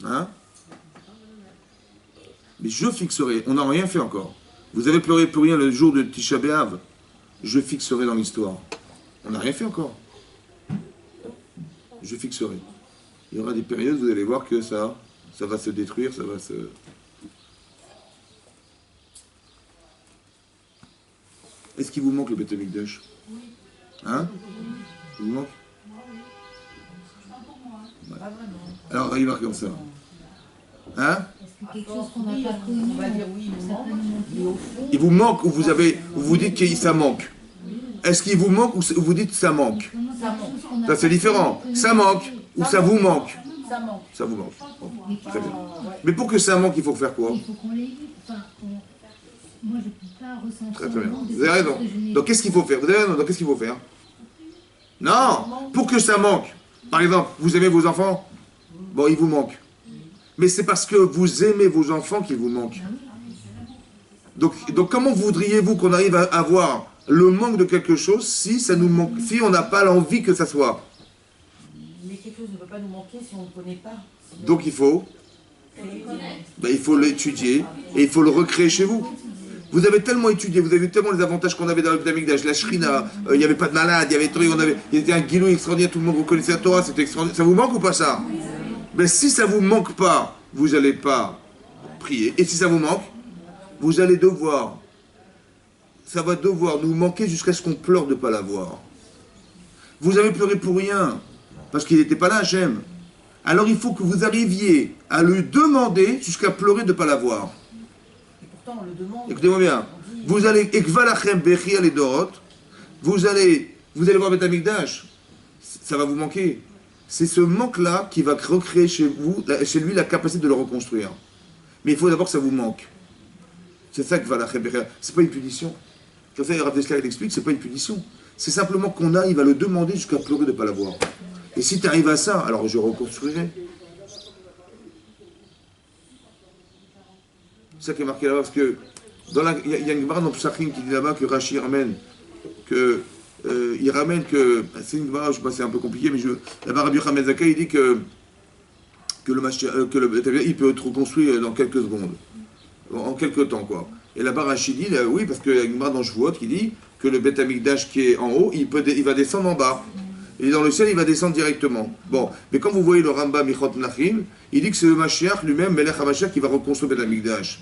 Hein? Mais je fixerai, on n'a rien fait encore. Vous avez pleuré pour rien le jour de Tisha B'Av. Je fixerai dans l'histoire. On n'a rien fait encore. Je fixerai. Il y aura des périodes, vous allez voir que ça va se détruire, ça va se... Est-ce qu'il vous manque le Beth Amikdash? Hein? Il vous manque? Ouais. Alors, il marque comme ça. Hein? Quelque chose qu'on n'a pas connu, on va dire oui, il vous manque ou vous dites que ça manque? Est-ce qu'il vous manque ou vous dites ça manque? Ça manque. Ça c'est différent. Ça manque ou ça vous manque? Ça manque. Ça vous manque. Bon, très bien. Mais pour que ça manque, il faut faire quoi? Il faut qu'on l'ait vu. Enfin, moi, je ne peux pas ressentir. Très bien. Vous avez raison. Donc qu'est-ce qu'il faut faire? Vous avez raison. Donc qu'est-ce qu'il faut faire? Non. Pour que ça manque. Par exemple, vous aimez vos enfants? Bon, il vous manque. Mais c'est parce que vous aimez vos enfants qu'il vous manque. Donc comment voudriez-vous qu'on arrive à avoir le manque de quelque chose si ça nous manque, si on n'a pas l'envie que ça soit? Mais quelque chose ne peut pas nous manquer si on ne connaît pas. Donc il faut Ben, il faut l'étudier et il faut le recréer chez vous. Vous avez tellement étudié, vous avez vu tellement les avantages qu'on avait dans le Beth Amikdash, la Shrina, il n'y avait pas de malade, il y avait truc, il y avait un guilou extraordinaire, tout le monde reconnaissait la Torah, c'était extraordinaire. Ça vous manque ou pas ça? Ben, si ça vous manque pas, vous n'allez pas prier. Et si ça vous manque, vous allez devoir, ça va devoir nous manquer jusqu'à ce qu'on pleure de ne pas l'avoir. Vous avez pleuré pour rien, parce qu'il n'était pas là, Hachem. Alors il faut que vous arriviez à lui demander jusqu'à pleurer de ne pas l'avoir. Et pourtant, on le demande. Écoutez-moi bien. Vous allez, vous allez voir Beth Amikdash. Ça va vous manquer. C'est ce manque-là qui va recréer chez vous, chez lui, la capacité de le reconstruire. Mais il faut d'abord que ça vous manque. C'est ça que c'est pas une punition. Comme ça, Rav Dessler l'explique, c'est pas une punition. C'est simplement qu'on arrive à le demander jusqu'à pleurer de ne pas l'avoir. Et si tu arrives à ça, alors je reconstruirai. C'est ça qui est marqué là-bas, parce que il y a une Gemara dans Psachim qui dit là-bas que Rashi ramène que il ramène que c'est une Gemara, je sais pas, c'est un peu compliqué, mais là-bas Rabbi Yochanan Zakkai il dit que le il peut être reconstruit dans quelques secondes, en quelques temps quoi. Et là-bas Rashi dit oui, parce qu'il y a une Gemara dans Shvuot qui dit que le Beth Amikdash qui est en haut, il va descendre en bas. Et dans le ciel, il va descendre directement. Bon, mais quand vous voyez le Rambam Michot Nachim, il dit que c'est le Mashiach lui-même, Melech HaMashiach, qui va reconstruire Beth Amikdash.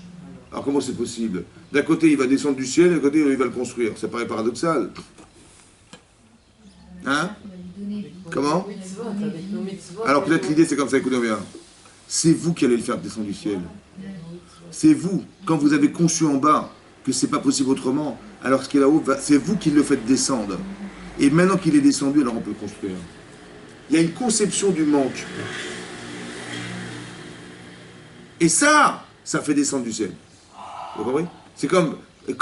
Alors comment c'est possible? D'un côté, il va descendre du ciel, et d'un côté, il va le construire. Ça paraît paradoxal. Hein? Comment? Alors peut-être l'idée, c'est comme ça, écoutez bien. C'est vous qui allez le faire descendre du ciel. C'est vous, quand vous avez conçu en bas que c'est pas possible autrement, alors ce qui est là-haut, c'est vous qui le faites descendre. Et maintenant qu'il est descendu, alors on peut le construire. Il y a une conception du manque. Et ça fait descendre du ciel. Vous comprenez? C'est comme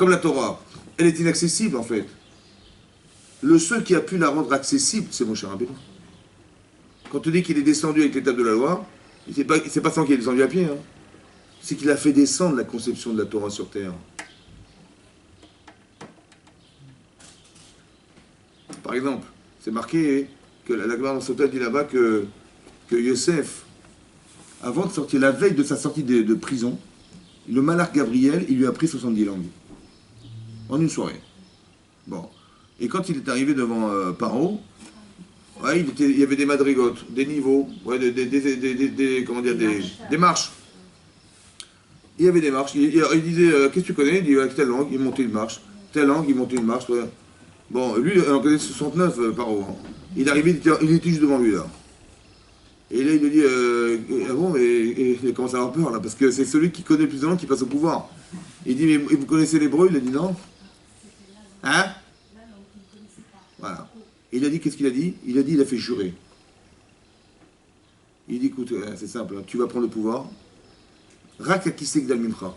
la Torah. Elle est inaccessible en fait. Le seul qui a pu la rendre accessible, c'est Moshe Rabbeinu. Quand on dit qu'il est descendu avec l'étape de la loi, c'est pas sans qu'il est descendu à pied. Hein. C'est qu'il a fait descendre la conception de la Torah sur terre. Par exemple, c'est marqué que la Gemara dans Sota dit là-bas que Yosef, avant de sortir, la veille de sa sortie de prison, le malach Gabriel, il lui a appris 70 langues. En une soirée. Bon. Et quand il est arrivé devant Paro, ouais, il y avait des madrigotes, des niveaux, ouais, comment dire, des marches. Il y avait des marches. Il disait, qu'est-ce que tu connais? Il dit, avec telle langue, il montait une marche. Telle langue, il montait une marche. Ouais. Bon, lui, il en connaît 69 Paro. Hein. Il est arrivé, il était juste devant lui, là. Et là, il lui dit, ah bon, mais il commence à avoir peur, là, parce que c'est celui qui connaît le plus de langues qui passe au pouvoir. Il dit, mais vous connaissez l'hébreu? Il a dit, non. Hein? Voilà. Et il a dit, qu'est-ce qu'il a dit? Il a dit, il a fait jurer. Il dit, écoute, c'est simple, hein, tu vas prendre le pouvoir. Rak akisek dal mimcha.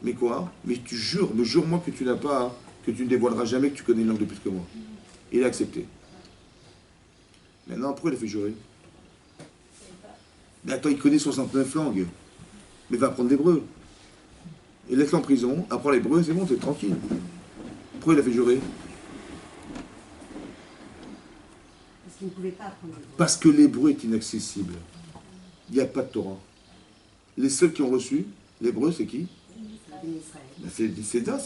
Mais quoi? Mais tu jures, mais jure-moi que tu n'as pas, que tu ne dévoileras jamais que tu connais une langue de plus que moi. Il a accepté. Maintenant, pourquoi il a fait jurer? Mais attends, il connaît 69 langues. Mais va apprendre l'hébreu. Et laisse-le en prison, apprends l'hébreu, c'est bon, t'es tranquille. Pourquoi il a fait jurer? Parce qu'il ne pouvait pas apprendre l'hébreu. Parce que l'hébreu est inaccessible. Il n'y a pas de Torah. Les seuls qui ont reçu l'hébreu, c'est qui? C'est ça,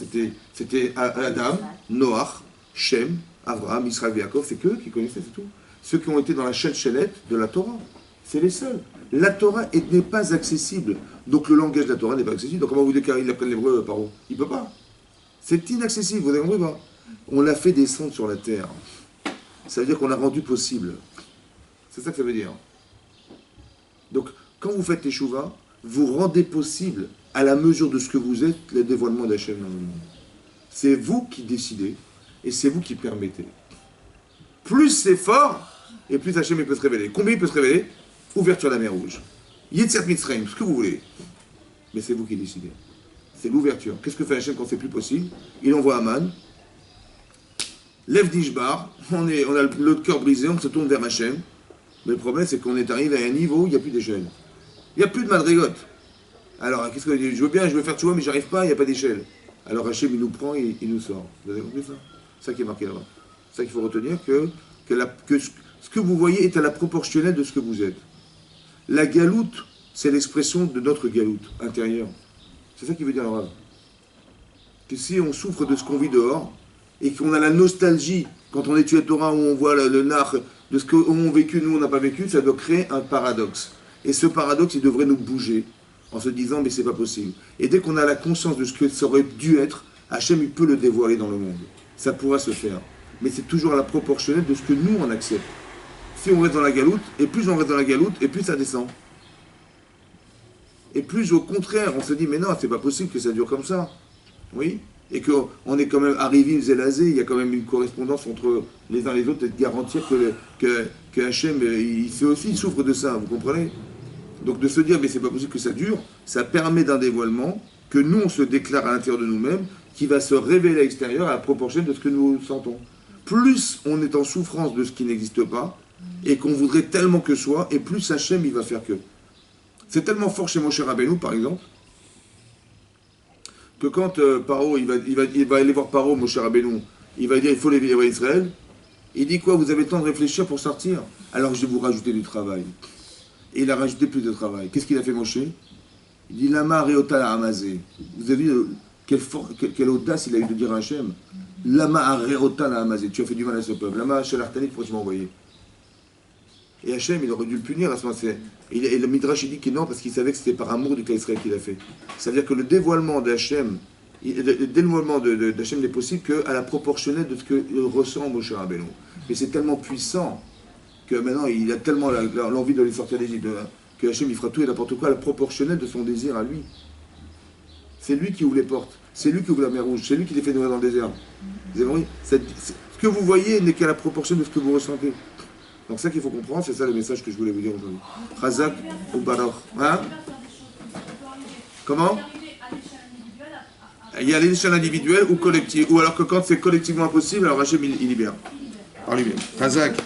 c'était Adam, Noach, Shem, Abraham, Israël, Yaakov, c'est qu'eux qui connaissaient, c'est tout. Ceux qui ont été dans la chaîne chelette de la Torah, c'est les seuls. La Torah n'est pas accessible. Donc le langage de la Torah n'est pas accessible. Donc comment vous voulez qu'il apprenne l'hébreu par où? Il ne peut pas. C'est inaccessible, vous avez compris pas? On l'a fait descendre sur la terre. Ça veut dire qu'on l'a rendu possible. C'est ça que ça veut dire. Donc quand vous faites les chouvas, vous rendez possible, à la mesure de ce que vous êtes, le dévoilement d'Hachem dans le monde. C'est vous qui décidez et c'est vous qui permettez. Plus c'est fort, et plus Hachem peut se révéler. Combien il peut se révéler? Ouverture de la mer Rouge. Yitzhak Mitzrayim, ce que vous voulez. Mais c'est vous qui décidez. C'est l'ouverture. Qu'est-ce que fait Hachem quand c'est plus possible? Il envoie Aman. Lève d'Ishbar. On a le cœur brisé, on se tourne vers Hachem. Mais le problème, c'est qu'on est arrivé à un niveau où il n'y a plus d'échelle. Il n'y a plus de madrigote. Alors, qu'est-ce que je veux bien, je veux faire vois, mais j'arrive pas, il n'y a pas d'échelle. Alors Hachem, il nous prend et il nous sort. Vous avez compris ça? C'est ça qui est marqué là-bas. C'est ça qu'il faut retenir, que ce que vous voyez est à la proportionnelle de ce que vous êtes. La galoute, c'est l'expression de notre galoute intérieure. C'est ça qu'il veut dire le Rav. Que si on souffre de ce qu'on vit dehors, et qu'on a la nostalgie, quand on étudie la Torah, où on voit le nar, de ce qu'ont vécu, nous on n'a pas vécu, ça doit créer un paradoxe. Et ce paradoxe, il devrait nous bouger, en se disant, mais c'est pas possible. Et dès qu'on a la conscience de ce que ça aurait dû être, Hachem, il peut le dévoiler dans le monde. Ça pourra se faire. Mais c'est toujours à la proportionnelle de ce que nous, on accepte. Si on reste dans la galoute, et plus on reste dans la galoute, et plus ça descend. Et plus au contraire, on se dit, mais non, c'est pas possible que ça dure comme ça. Oui. Et qu'on est quand même arrivé zélazé, il y a quand même une correspondance entre les uns et les autres, et de garantir que Hachem, il souffre de ça, vous comprenez? Donc de se dire, mais c'est pas possible que ça dure, ça permet d'un dévoilement, que nous, on se déclare à l'intérieur de nous-mêmes, qui va se révéler à l'extérieur à la proportion de ce que nous sentons. Plus on est en souffrance de ce qui n'existe pas, et qu'on voudrait tellement que soit, et plus Hachem, il va faire que. C'est tellement fort chez Moshe Rabbeinu, par exemple, que quand Paro, il va aller voir Paro, Moshe Rabbeinu, il va dire, il faut les livrer à Israël, il dit quoi? Vous avez le temps de réfléchir pour sortir? Alors je vais vous rajouter du travail. Et il a rajouté plus de travail. Qu'est-ce qu'il a fait Moshe? Il dit, Lama Reota la Hamazé. Vous avez vu quelle audace il a eu de dire à Hachem? Lama Reota la Hamazé. Tu as fait du mal à ce peuple. Lama Shalartani, pourquoi tu m'as envoyé? Et Hachem, il aurait dû le punir à ce moment-là. Et le Midrash, il dit que non, parce qu'il savait que c'était par amour du cas Israël qu'il a fait. C'est-à-dire que le dévoilement d'Hachem, le dévoilement d'Hachem n'est possible qu'à la proportionnelle de ce que ressent Moshe Rabbeinu. Mais c'est tellement puissant que maintenant, il a tellement l'envie de les sortir d'Égypte, que Hachem, il fera tout et n'importe quoi à la proportionnelle de son désir à lui. C'est lui qui ouvre les portes. C'est lui qui ouvre la mer Rouge. C'est lui qui les fait nourrir dans le désert. Vous avez compris? Ce que vous voyez n'est qu'à la proportion de ce que vous ressentez. Donc ça qu'il faut comprendre, c'est ça le message que je voulais vous dire aujourd'hui. Razak ou Baroch. Hein? Comment? Il y a l'échelle individuelle ou collective. Ou alors que quand c'est collectivement impossible, alors Hachem il libère. Par lui-même. Razak.